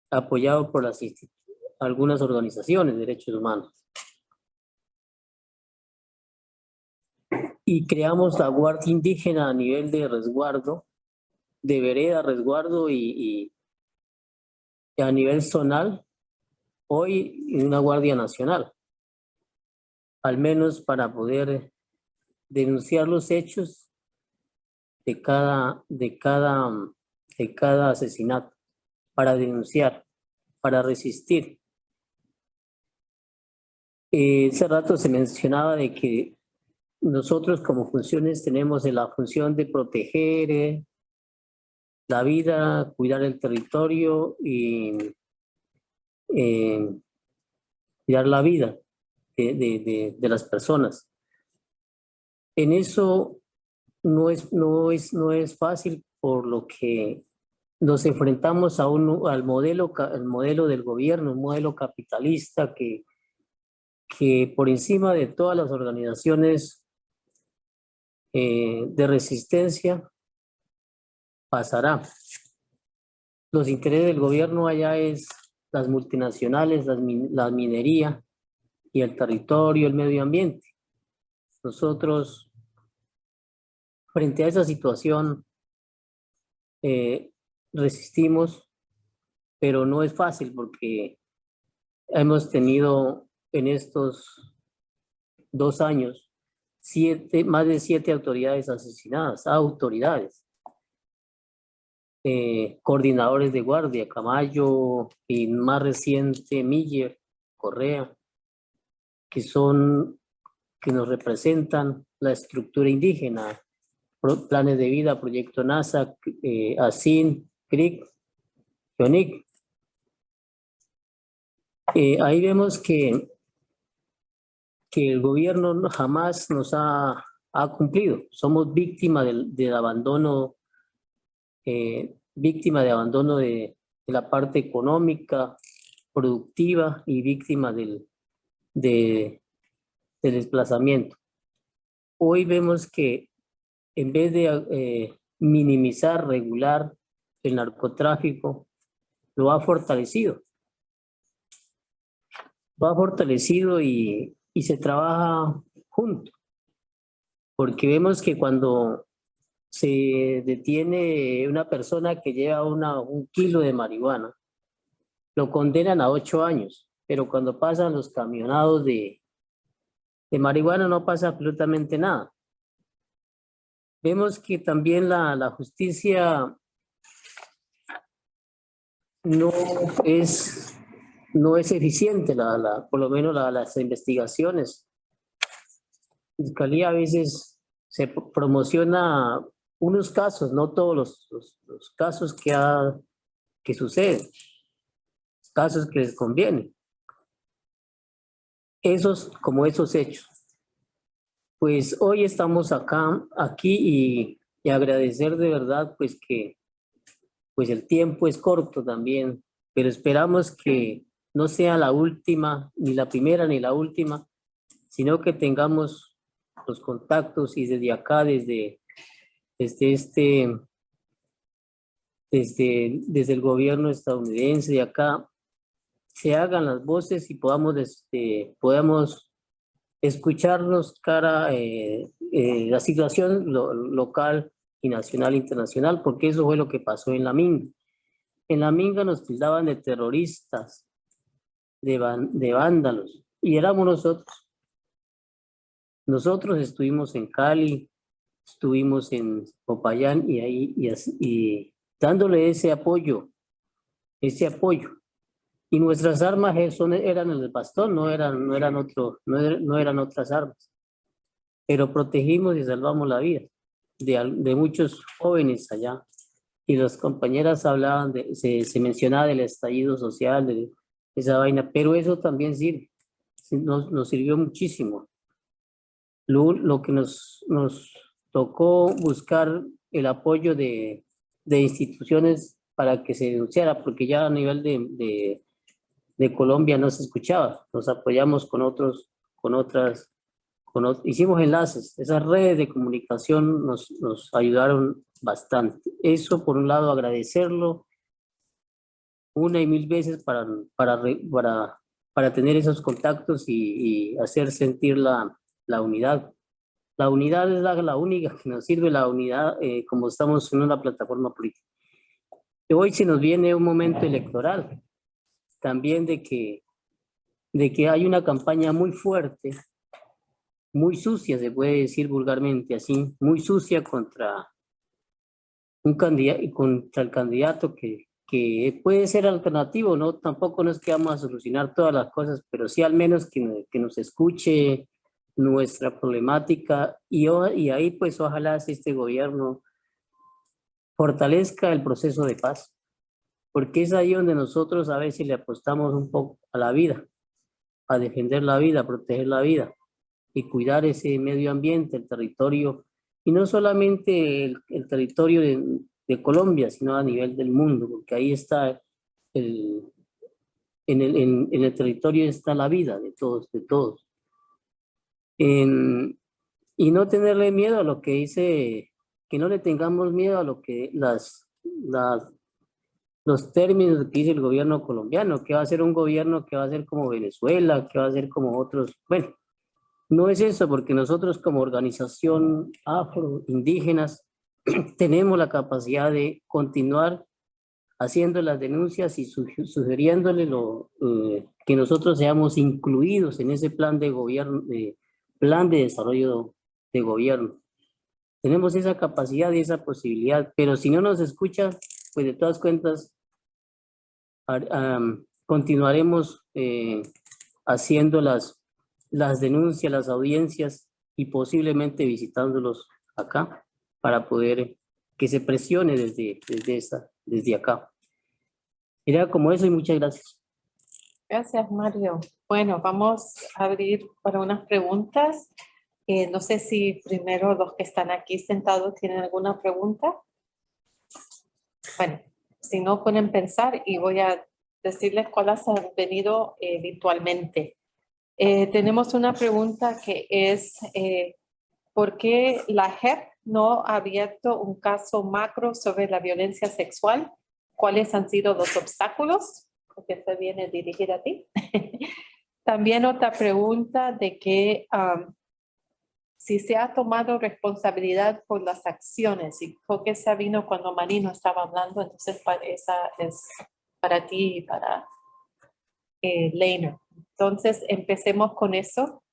apoyado por algunas organizaciones de derechos humanos. Y creamos la Guardia Indígena a nivel de resguardo, de vereda, resguardo y a nivel zonal, hoy una Guardia Nacional, al menos para poder denunciar los hechos de cada asesinato, para denunciar, para resistir. Hace rato se mencionaba de que nosotros como funciones tenemos la función de proteger la vida, cuidar el territorio y cuidar la vida de las personas. En eso no es fácil, por lo que nos enfrentamos al modelo del gobierno, un modelo capitalista que por encima de todas las organizaciones de resistencia pasará. Los intereses del gobierno allá es las multinacionales, la minería y el territorio, el medio ambiente. Nosotros, frente a esa situación, resistimos, pero no es fácil porque hemos tenido en estos 2 años más de 7 autoridades asesinadas, coordinadores de guardia, Camayo y más reciente Miller, Correa, que nos representan la estructura indígena, planes de vida, proyecto NASA, ASIN, CRIC, YONIC. Ahí vemos que el gobierno jamás nos ha cumplido. Somos víctimas del abandono, víctima de abandono de la parte económica, productiva y víctima del desplazamiento. Hoy vemos que en vez de minimizar, regular el narcotráfico, lo ha fortalecido. Lo ha fortalecido y se trabaja junto. Porque vemos que cuando se detiene una persona que lleva 1 kilo de marihuana, lo condenan a 8 años, pero cuando pasan los camionados de marihuana no pasa absolutamente nada. Vemos que también la justicia no es eficiente, por lo menos las investigaciones. La Fiscalía a veces se promociona unos casos, no todos los casos que suceden, casos que les convienen. Esos hechos. Pues hoy estamos aquí y agradecer de verdad pues que pues el tiempo es corto también, pero esperamos que no sea la última, ni la primera ni la última, sino que tengamos los contactos y desde acá, desde el gobierno estadounidense de acá, se hagan las voces y podamos escucharnos la situación local y nacional e internacional, porque eso fue lo que pasó en la Minga. En la Minga nos tildaban de terroristas, de vándalos, y éramos nosotros. Nosotros estuvimos en Cali, estuvimos en Popayán y dándole ese apoyo. Y nuestras armas eran el bastón, no eran otras armas. Pero protegimos y salvamos la vida de muchos jóvenes allá. Y las compañeras hablaban, se mencionaba del estallido social, de esa vaina, pero eso también sirve, nos sirvió muchísimo. Lo que nos tocó buscar el apoyo de instituciones para que se denunciara, porque ya a nivel de Colombia no se escuchaba. Nos apoyamos hicimos enlaces. Esas redes de comunicación nos ayudaron bastante. Eso, por un lado, agradecerlo una y mil veces para tener esos contactos y hacer sentir la unidad. La unidad es la única que nos sirve, la unidad, como estamos en una plataforma política. Hoy se nos viene un momento electoral, también de que hay una campaña muy fuerte, muy sucia, se puede decir vulgarmente así, muy sucia contra el candidato que puede ser alternativo, ¿no? Tampoco no es que vamos a solucionar todas las cosas, pero sí al menos que nos escuche nuestra problemática y ahí pues ojalá este gobierno fortalezca el proceso de paz, porque es ahí donde nosotros a veces le apostamos un poco a la vida, a defender la vida, a proteger la vida y cuidar ese medio ambiente, el territorio, y no solamente el territorio de Colombia, sino a nivel del mundo, porque ahí está en el territorio está la vida de todos. Y no tenerle miedo a lo que dice, que no le tengamos miedo a lo que los términos que dice el gobierno colombiano, que va a ser un gobierno que va a ser como Venezuela, que va a ser como otros. Bueno, no es eso, porque nosotros como organización afroindígenas tenemos la capacidad de continuar haciendo las denuncias y sugiriéndole que nosotros seamos incluidos en ese plan de gobierno, plan de desarrollo de gobierno. Tenemos esa capacidad y esa posibilidad, pero si no nos escucha, pues de todas cuentas continuaremos haciendo las denuncias, las audiencias y posiblemente visitándolos acá para poder que se presione desde acá. Era como eso y muchas gracias. Gracias, Mario. Bueno, vamos a abrir para unas preguntas. No sé si primero los que están aquí sentados tienen alguna pregunta. Bueno, si no pueden pensar y voy a decirles cuáles han venido virtualmente. Tenemos una pregunta que es ¿por qué la JEP no ha abierto un caso macro sobre la violencia sexual? ¿Cuáles han sido los obstáculos? Porque esto viene dirigida a ti. También otra pregunta de que si se ha tomado responsabilidad por las acciones, y porque esa vino cuando Marino estaba hablando, entonces esa es para ti y para Leiner. Entonces empecemos con eso.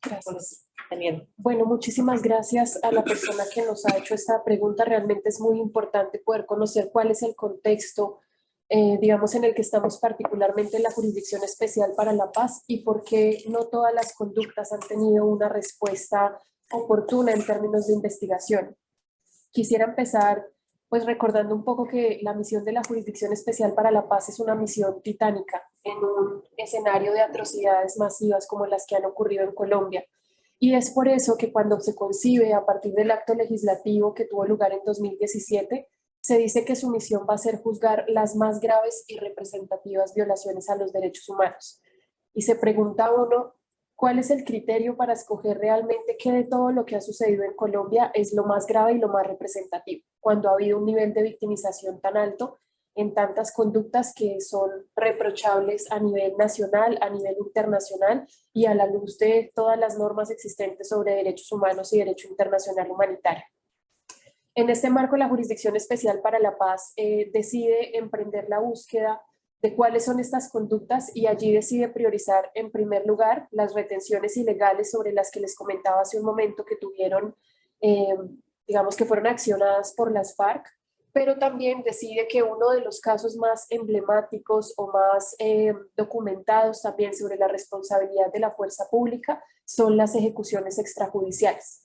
Gracias. Daniel. Bueno, muchísimas gracias a la persona que nos ha hecho esta pregunta. Realmente es muy importante poder conocer cuál es el contexto, digamos, en el que estamos particularmente en la Jurisdicción Especial para la Paz y por qué no todas las conductas han tenido una respuesta oportuna en términos de investigación. Quisiera empezar pues recordando un poco que la misión de la Jurisdicción Especial para la Paz es una misión titánica en un escenario de atrocidades masivas como las que han ocurrido en Colombia. Y es por eso que cuando se concibe a partir del acto legislativo que tuvo lugar en 2017, se dice que su misión va a ser juzgar las más graves y representativas violaciones a los derechos humanos. Y se pregunta uno, ¿cuál es el criterio para escoger realmente qué de todo lo que ha sucedido en Colombia es lo más grave y lo más representativo, cuando ha habido un nivel de victimización tan alto en tantas conductas que son reprochables a nivel nacional, a nivel internacional y a la luz de todas las normas existentes sobre derechos humanos y derecho internacional humanitario? En este marco, la Jurisdicción Especial para la Paz decide emprender la búsqueda de cuáles son estas conductas y allí decide priorizar en primer lugar las retenciones ilegales sobre las que les comentaba hace un momento que tuvieron, digamos que fueron accionadas por las FARC, pero también decide que uno de los casos más emblemáticos o más documentados también sobre la responsabilidad de la fuerza pública son las ejecuciones extrajudiciales.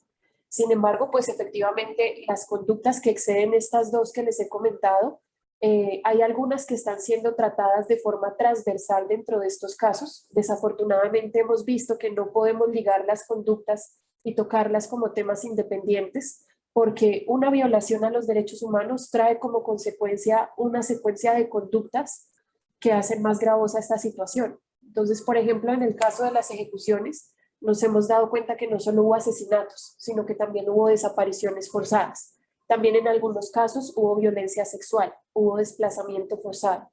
Sin embargo, pues efectivamente las conductas que exceden estas dos que les he comentado, hay algunas que están siendo tratadas de forma transversal dentro de estos casos. Desafortunadamente hemos visto que no podemos ligar las conductas y tocarlas como temas independientes, porque una violación a los derechos humanos trae como consecuencia una secuencia de conductas que hacen más gravosa esta situación. Entonces, por ejemplo, en el caso de las ejecuciones, nos hemos dado cuenta que no solo hubo asesinatos, sino que también hubo desapariciones forzadas. También en algunos casos hubo violencia sexual, hubo desplazamiento forzado.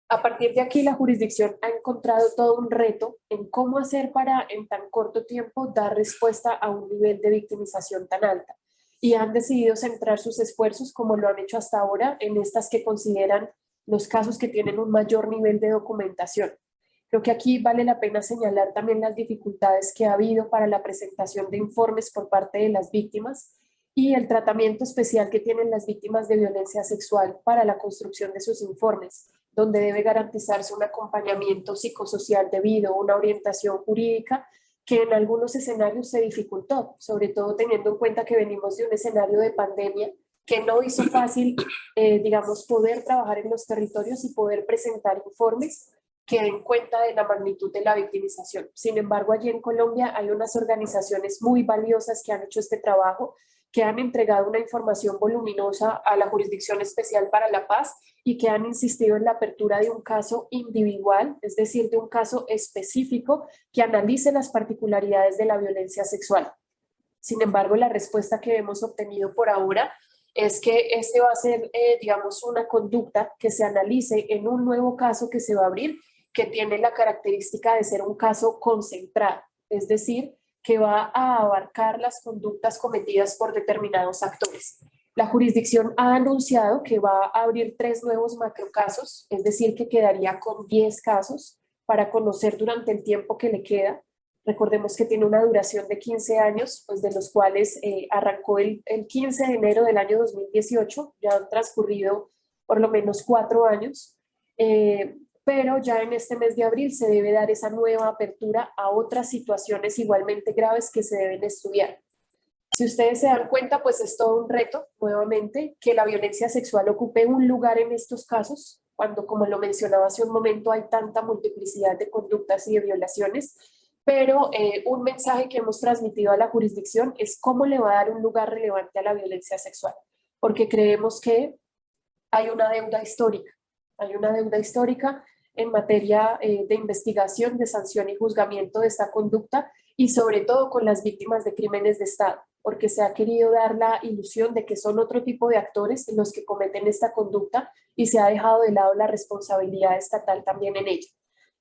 A partir de aquí, la jurisdicción ha encontrado todo un reto en cómo hacer para, en tan corto tiempo, dar respuesta a un nivel de victimización tan alta. Y han decidido centrar sus esfuerzos, como lo han hecho hasta ahora, en estas que consideran los casos que tienen un mayor nivel de documentación. Creo que aquí vale la pena señalar también las dificultades que ha habido para la presentación de informes por parte de las víctimas y el tratamiento especial que tienen las víctimas de violencia sexual para la construcción de sus informes, donde debe garantizarse un acompañamiento psicosocial debido, una orientación jurídica que en algunos escenarios se dificultó, sobre todo teniendo en cuenta que venimos de un escenario de pandemia que no hizo fácil, digamos, poder trabajar en los territorios y poder presentar informes que den cuenta de la magnitud de la victimización. Sin embargo, allí en Colombia hay unas organizaciones muy valiosas que han hecho este trabajo, que han entregado una información voluminosa a la Jurisdicción Especial para la Paz y que han insistido en la apertura de un caso individual, es decir, de un caso específico que analice las particularidades de la violencia sexual. Sin embargo, la respuesta que hemos obtenido por ahora es que este va a ser, digamos, una conducta que se analice en un nuevo caso que se va a abrir, que tiene la característica de ser un caso concentrado, es decir, que va a abarcar las conductas cometidas por determinados actores. La jurisdicción ha anunciado que va a abrir 3 nuevos macrocasos, es decir, que quedaría con 10 casos para conocer durante el tiempo que le queda. Recordemos que tiene una duración de 15 años, pues de los cuales arrancó el 15 de enero del año 2018, ya han transcurrido por lo menos 4 años, pero ya en este mes de abril se debe dar esa nueva apertura a otras situaciones igualmente graves que se deben estudiar. Si ustedes se dan cuenta, pues es todo un reto, nuevamente, que la violencia sexual ocupe un lugar en estos casos, cuando, como lo mencionaba hace un momento, hay tanta multiplicidad de conductas y de violaciones, pero un mensaje que hemos transmitido a la jurisdicción es cómo le va a dar un lugar relevante a la violencia sexual, porque creemos que hay una deuda histórica en materia de investigación, de sanción y juzgamiento de esta conducta y sobre todo con las víctimas de crímenes de Estado, porque se ha querido dar la ilusión de que son otro tipo de actores los que cometen esta conducta y se ha dejado de lado la responsabilidad estatal también en ella.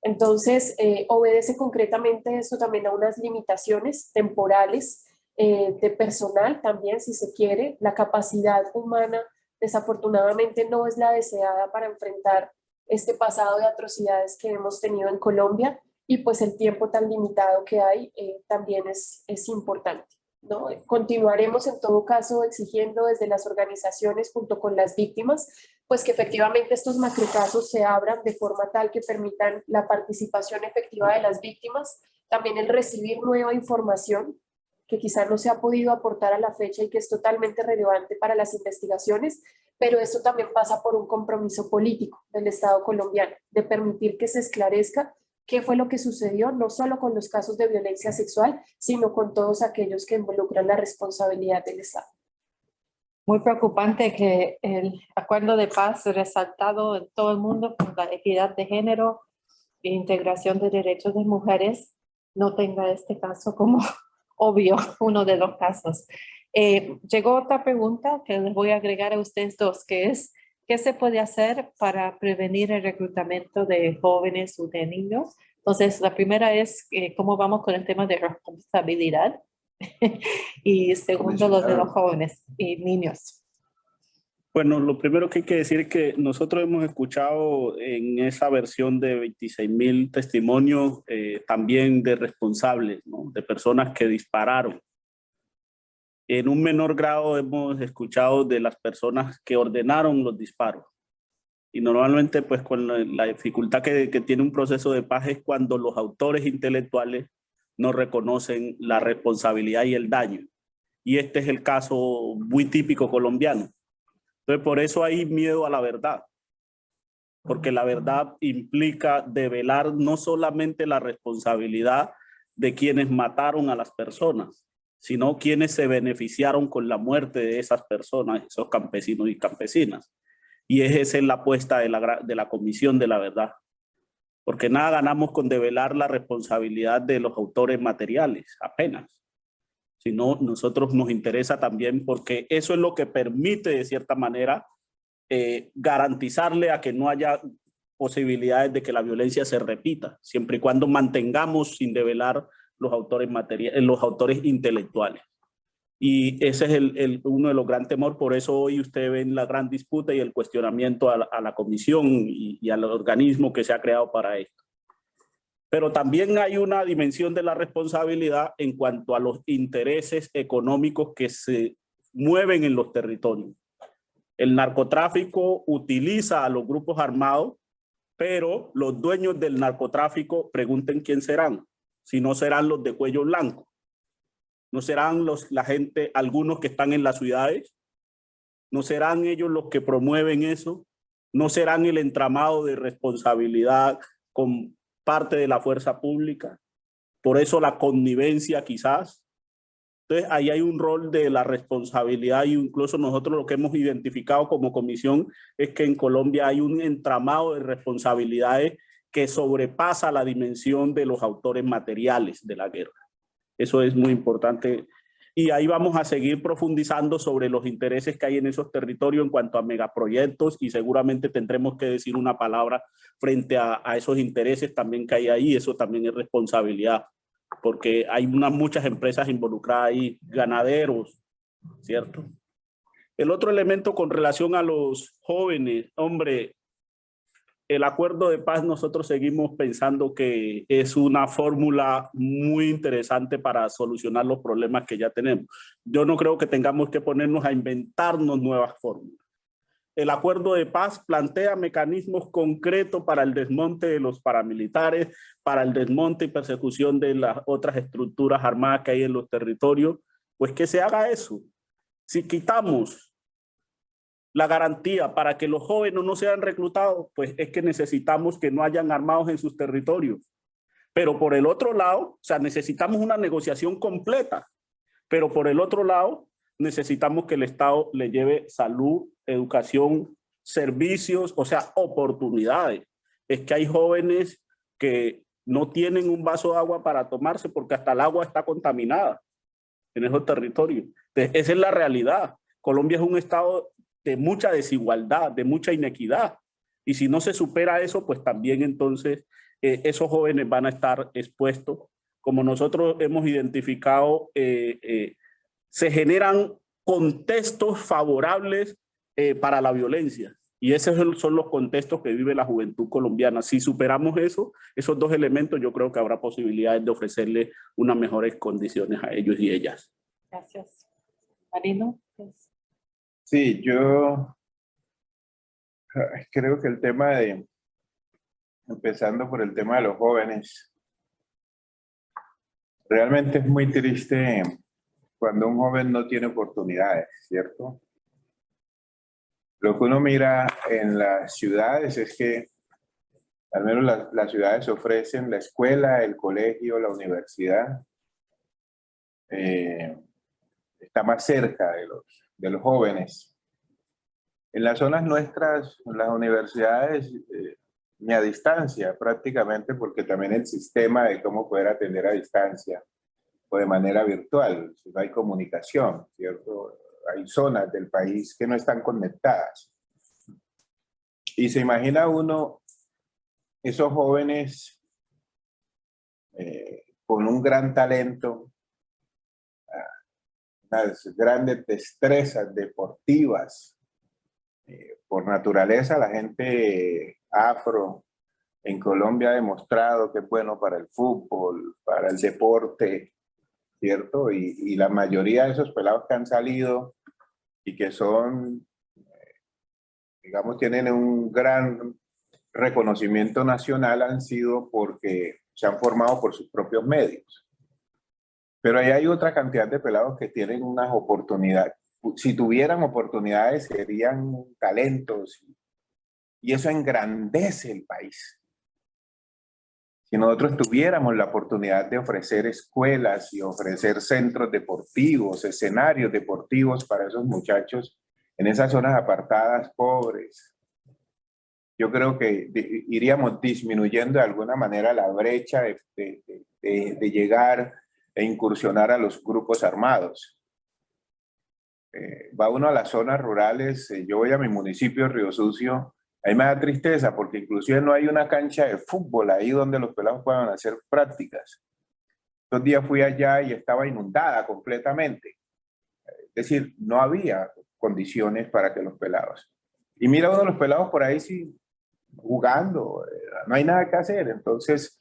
Entonces, obedece concretamente esto también a unas limitaciones temporales de personal también, si se quiere. La capacidad humana desafortunadamente no es la deseada para enfrentar este pasado de atrocidades que hemos tenido en Colombia y pues el tiempo tan limitado que hay también es importante, ¿no? Continuaremos en todo caso exigiendo desde las organizaciones junto con las víctimas pues que efectivamente estos macrocasos se abran de forma tal que permitan la participación efectiva de las víctimas, también el recibir nueva información que quizá no se ha podido aportar a la fecha y que es totalmente relevante para las investigaciones, pero esto también pasa por un compromiso político del Estado colombiano, de permitir que se esclarezca qué fue lo que sucedió, no solo con los casos de violencia sexual, sino con todos aquellos que involucran la responsabilidad del Estado. muy preocupante que el acuerdo de paz resaltado en todo el mundo por la equidad de género e integración de derechos de mujeres no tenga este caso como obvio, uno de los casos. Llegó otra pregunta que les voy a agregar a ustedes dos, que es, ¿qué se puede hacer para prevenir el reclutamiento de jóvenes o de niños? Entonces, la primera es cómo vamos con el tema de responsabilidad. Y segundo, los de los jóvenes y niños. Bueno, lo primero que hay que decir es que nosotros hemos escuchado en esa versión de 26,000 testimonios también de responsables, ¿no? De personas que dispararon. En un menor grado hemos escuchado de las personas que ordenaron los disparos. Y normalmente, pues, con la dificultad que tiene un proceso de paz es cuando los autores intelectuales no reconocen la responsabilidad y el daño. Y este es el caso muy típico colombiano. Entonces, por eso hay miedo a la verdad. Porque la verdad implica develar no solamente la responsabilidad de quienes mataron a las personas, sino quienes se beneficiaron con la muerte de esas personas, esos campesinos y campesinas. Y esa es la apuesta de la Comisión de la Verdad. Porque nada ganamos con develar la responsabilidad de los autores materiales, apenas. Sino nosotros nos interesa también porque eso es lo que permite, de cierta manera, garantizarle a que no haya posibilidades de que la violencia se repita, siempre y cuando mantengamos sin develar los autores materiales, los autores intelectuales. Y ese es uno de los grandes temores. Por eso hoy ustedes ven la gran disputa y el cuestionamiento a la comisión y al organismo que se ha creado para esto. Pero también hay una dimensión de la responsabilidad en cuanto a los intereses económicos que se mueven en los territorios. El narcotráfico utiliza a los grupos armados, pero los dueños del narcotráfico, pregunten quién serán. Si no serán los de cuello blanco. ¿No serán la gente, algunos que están en las ciudades? ¿No serán ellos los que promueven eso? ¿No serán el entramado de responsabilidad con parte de la fuerza pública? Por eso la connivencia quizás. Entonces ahí hay un rol de la responsabilidad y incluso nosotros lo que hemos identificado como comisión es que en Colombia hay un entramado de responsabilidades que sobrepasa la dimensión de los autores materiales de la guerra. Eso es muy importante. Y ahí vamos a seguir profundizando sobre los intereses que hay en esos territorios en cuanto a megaproyectos y seguramente tendremos que decir una palabra frente a esos intereses también que hay ahí. Eso también es responsabilidad, porque hay muchas empresas involucradas ahí, ganaderos, ¿cierto? El otro elemento con relación a los jóvenes, hombre, el acuerdo de paz nosotros seguimos pensando que es una fórmula muy interesante para solucionar los problemas que ya tenemos. Yo no creo que tengamos que ponernos a inventarnos nuevas fórmulas. El acuerdo de paz plantea mecanismos concretos para el desmonte de los paramilitares, para el desmonte y persecución de las otras estructuras armadas que hay en los territorios. Pues que se haga eso. Si quitamos la garantía para que los jóvenes no sean reclutados, pues es que necesitamos que no hayan armados en sus territorios. Pero por el otro lado, o sea, necesitamos una negociación completa, pero por el otro lado, necesitamos que el Estado le lleve salud, educación, servicios, o sea, oportunidades. Es que hay jóvenes que no tienen un vaso de agua para tomarse porque hasta el agua está contaminada en esos territorios. Entonces, esa es la realidad. Colombia es un estado de mucha desigualdad, de mucha inequidad. Y si no se supera eso, pues también entonces esos jóvenes van a estar expuestos. Como nosotros hemos identificado, se generan contextos favorables para la violencia. Y esos son los contextos que vive la juventud colombiana. Si superamos eso, esos dos elementos, yo creo que habrá posibilidades de ofrecerle unas mejores condiciones a ellos y ellas. Gracias. Marino. Sí, yo creo que el tema empezando por el tema de los jóvenes, realmente es muy triste cuando un joven no tiene oportunidades, ¿cierto? Lo que uno mira en las ciudades es que al menos las ciudades ofrecen la escuela, el colegio, la universidad, está más cerca de los jóvenes. En las zonas nuestras, las universidades, ni a distancia prácticamente, porque también el sistema de cómo poder atender a distancia o de manera virtual, si no hay comunicación, ¿cierto? Hay zonas del país que no están conectadas. Y se imagina uno esos jóvenes con un gran talento, unas grandes destrezas deportivas. Por naturaleza, la gente afro en Colombia ha demostrado que es bueno para el fútbol, para el deporte, ¿cierto? Y la mayoría de esos pelados que han salido y que son, digamos, tienen un gran reconocimiento nacional han sido porque se han formado por sus propios medios. Pero ahí hay otra cantidad de pelados que tienen unas oportunidades. Si tuvieran oportunidades, serían talentos y eso engrandece el país. Si nosotros tuviéramos la oportunidad de ofrecer escuelas y ofrecer centros deportivos, escenarios deportivos para esos muchachos en esas zonas apartadas, pobres, yo creo que iríamos disminuyendo de alguna manera la brecha de llegar e incursionar a los grupos armados. Va uno a las zonas rurales, yo voy a mi municipio, Río Sucio, ahí me da tristeza porque inclusive no hay una cancha de fútbol ahí donde los pelados puedan hacer prácticas. Estos días fui allá y estaba inundada completamente. Es decir, no había condiciones para que los pelados. Y mira uno de los pelados por ahí sí jugando, no hay nada que hacer. Entonces,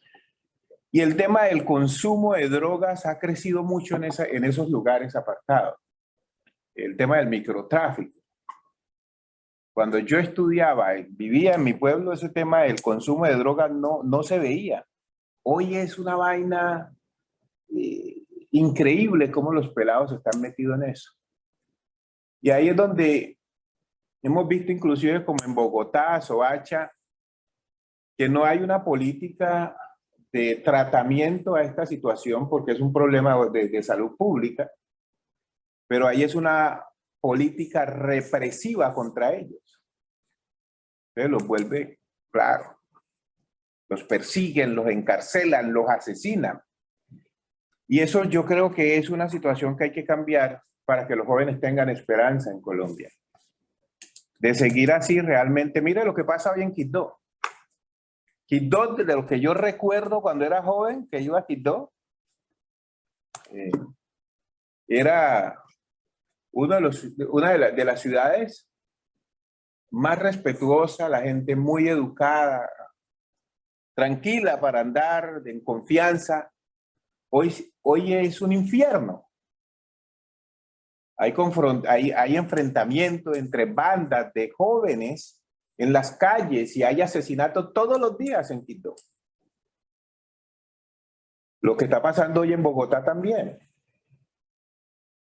y el tema del consumo de drogas ha crecido mucho en esos lugares apartados. El tema del microtráfico. Cuando yo estudiaba, vivía en mi pueblo, ese tema del consumo de drogas no se veía. Hoy es una vaina increíble cómo los pelados están metidos en eso. Y ahí es donde hemos visto inclusive como en Bogotá, Soacha, que no hay una política de tratamiento a esta situación porque es un problema de salud pública. Pero ahí es una política represiva contra ellos. Entonces los vuelve, claro, los persiguen, los encarcelan, los asesinan. Y eso yo creo que es una situación que hay que cambiar para que los jóvenes tengan esperanza en Colombia. De seguir así realmente, mire lo que pasa hoy en Quibdó. Quibdó, de lo que yo recuerdo cuando era joven, que iba a Quibdó, era una de las ciudades más respetuosa, la gente muy educada, tranquila para andar, en confianza. Hoy es un infierno. Hay enfrentamiento entre bandas de jóvenes en las calles y hay asesinatos todos los días en Quito. Lo que está pasando hoy en Bogotá también.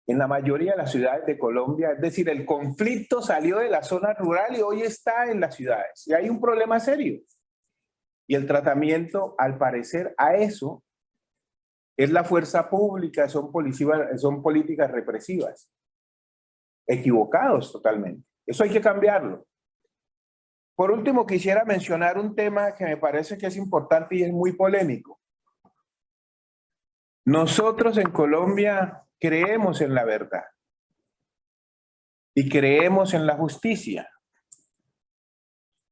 En la mayoría de las ciudades de Colombia, es decir, el conflicto salió de la zona rural y hoy está en las ciudades. Y hay un problema serio. Y el tratamiento, al parecer, a eso es la fuerza pública, son políticas represivas. Equivocados totalmente. Eso hay que cambiarlo. Por último, quisiera mencionar un tema que me parece que es importante y es muy polémico. Nosotros en Colombia creemos en la verdad y creemos en la justicia.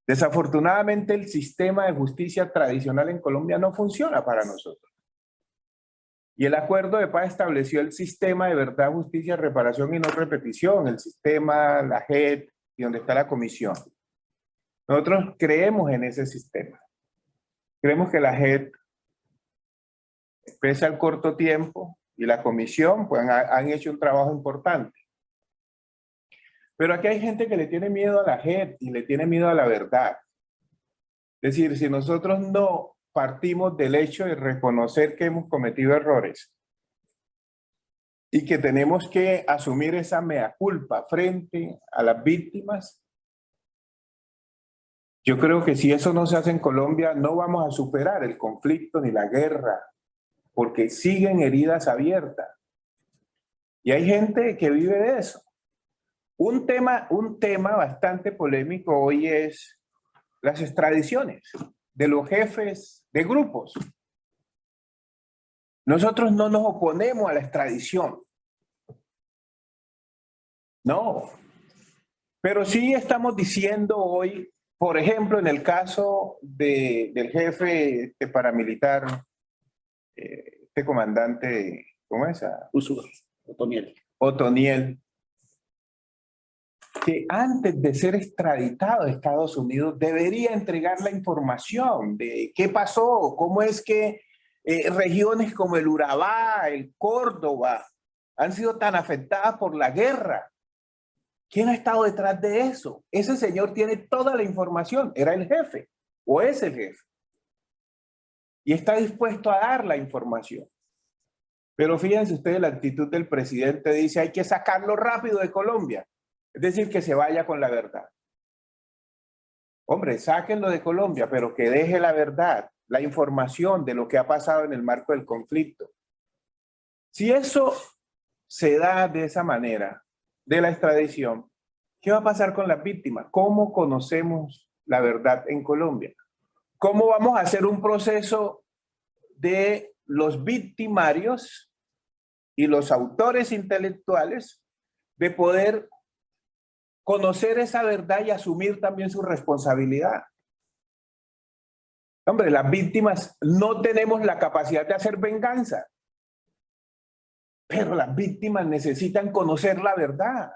Desafortunadamente, el sistema de justicia tradicional en Colombia no funciona para nosotros. Y el acuerdo de paz estableció el sistema de verdad, justicia, reparación y no repetición, el sistema, la JEP y donde está la comisión. Nosotros creemos en ese sistema. Creemos que la JEP, pese al corto tiempo, y la comisión pues, han hecho un trabajo importante. Pero aquí hay gente que le tiene miedo a la JEP y le tiene miedo a la verdad. Es decir, si nosotros no partimos del hecho de reconocer que hemos cometido errores y que tenemos que asumir esa mea culpa frente a las víctimas, yo creo que si eso no se hace en Colombia, no vamos a superar el conflicto ni la guerra, porque siguen heridas abiertas. Y hay gente que vive de eso. Un tema bastante polémico hoy es las extradiciones de los jefes de grupos. Nosotros no nos oponemos a la extradición. No. Pero sí estamos diciendo hoy, por ejemplo, en el caso del jefe paramilitar, este comandante, ¿cómo es? Usura, Otoniel. Otoniel, que antes de ser extraditado a Estados Unidos debería entregar la información de qué pasó, cómo es que regiones como el Urabá, el Córdoba, han sido tan afectadas por la guerra. ¿Quién ha estado detrás de eso? Ese señor tiene toda la información, era el jefe o es el jefe. Y está dispuesto a dar la información. Pero fíjense ustedes, la actitud del presidente dice hay que sacarlo rápido de Colombia. Es decir, que se vaya con la verdad. Hombre, sáquenlo de Colombia, pero que deje la verdad, la información de lo que ha pasado en el marco del conflicto. Si eso se da de esa manera, de la extradición, ¿qué va a pasar con las víctimas? ¿Cómo conocemos la verdad en Colombia? ¿Cómo vamos a hacer un proceso de los victimarios y los autores intelectuales de poder conocer esa verdad y asumir también su responsabilidad? Hombre, las víctimas no tenemos la capacidad de hacer venganza, pero las víctimas necesitan conocer la verdad.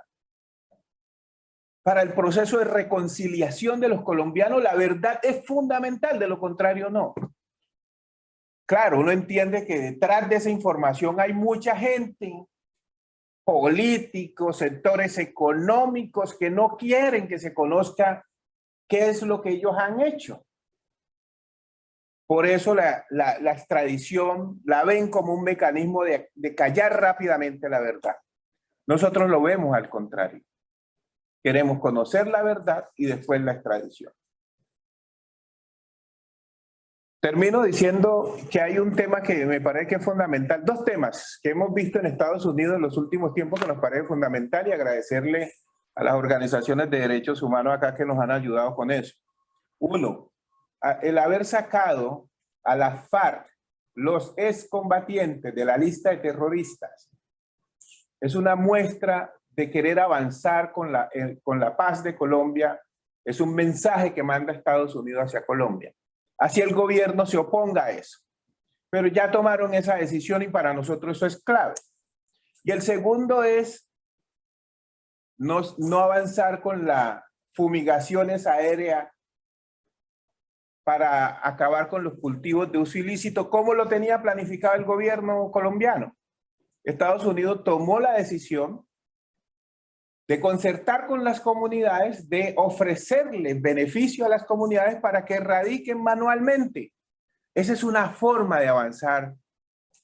Para el proceso de reconciliación de los colombianos, la verdad es fundamental, de lo contrario no. Claro, uno entiende que detrás de esa información hay mucha gente, políticos, sectores económicos que no quieren que se conozca qué es lo que ellos han hecho. Por eso la extradición la ven como un mecanismo de callar rápidamente la verdad. Nosotros lo vemos al contrario. Queremos conocer la verdad y después la extradición. Termino diciendo que hay un tema que me parece que es fundamental. Dos temas que hemos visto en Estados Unidos en los últimos tiempos que nos parece fundamental y agradecerle a las organizaciones de derechos humanos acá que nos han ayudado con eso. Uno, el haber sacado a la FARC, los excombatientes de la lista de terroristas, es una muestra de querer avanzar con la paz de Colombia. Es un mensaje que manda Estados Unidos hacia Colombia. Así el gobierno se oponga a eso. Pero ya tomaron esa decisión y para nosotros eso es clave. Y el segundo es no avanzar con las fumigaciones aéreas para acabar con los cultivos de uso ilícito, como lo tenía planificado el gobierno colombiano. Estados Unidos tomó la decisión de concertar con las comunidades, de ofrecerles beneficio a las comunidades para que erradiquen manualmente. Esa es una forma de avanzar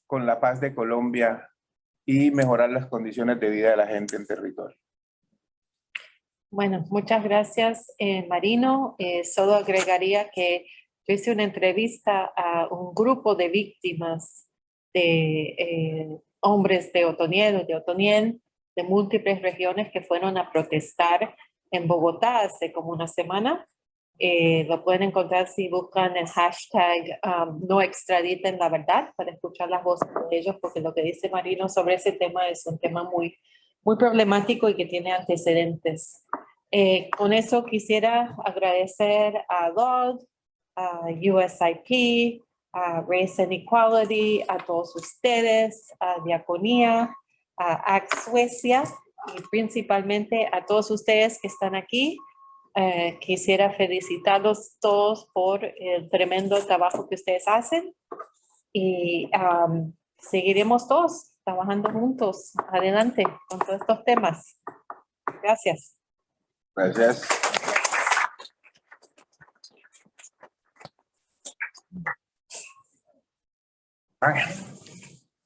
con la paz de Colombia y mejorar las condiciones de vida de la gente en territorio. Bueno, muchas gracias, Marino. Solo agregaría que yo hice una entrevista a un grupo de víctimas de hombres de Otoniel, de múltiples regiones que fueron a protestar en Bogotá hace como una semana. Lo pueden encontrar si buscan el hashtag no extraditen la verdad para escuchar las voces de ellos, porque lo que dice Marino sobre ese tema es un tema muy, muy problemático y que tiene antecedentes. Con eso quisiera agradecer a LOD, a USIP, a Race and Equality, a todos ustedes, a Diaconía, a ACT Suecia y principalmente a todos ustedes que están aquí. Quisiera felicitarlos todos por el tremendo trabajo que ustedes hacen y seguiremos todos trabajando juntos adelante con todos estos temas. Gracias. Gracias. Ay.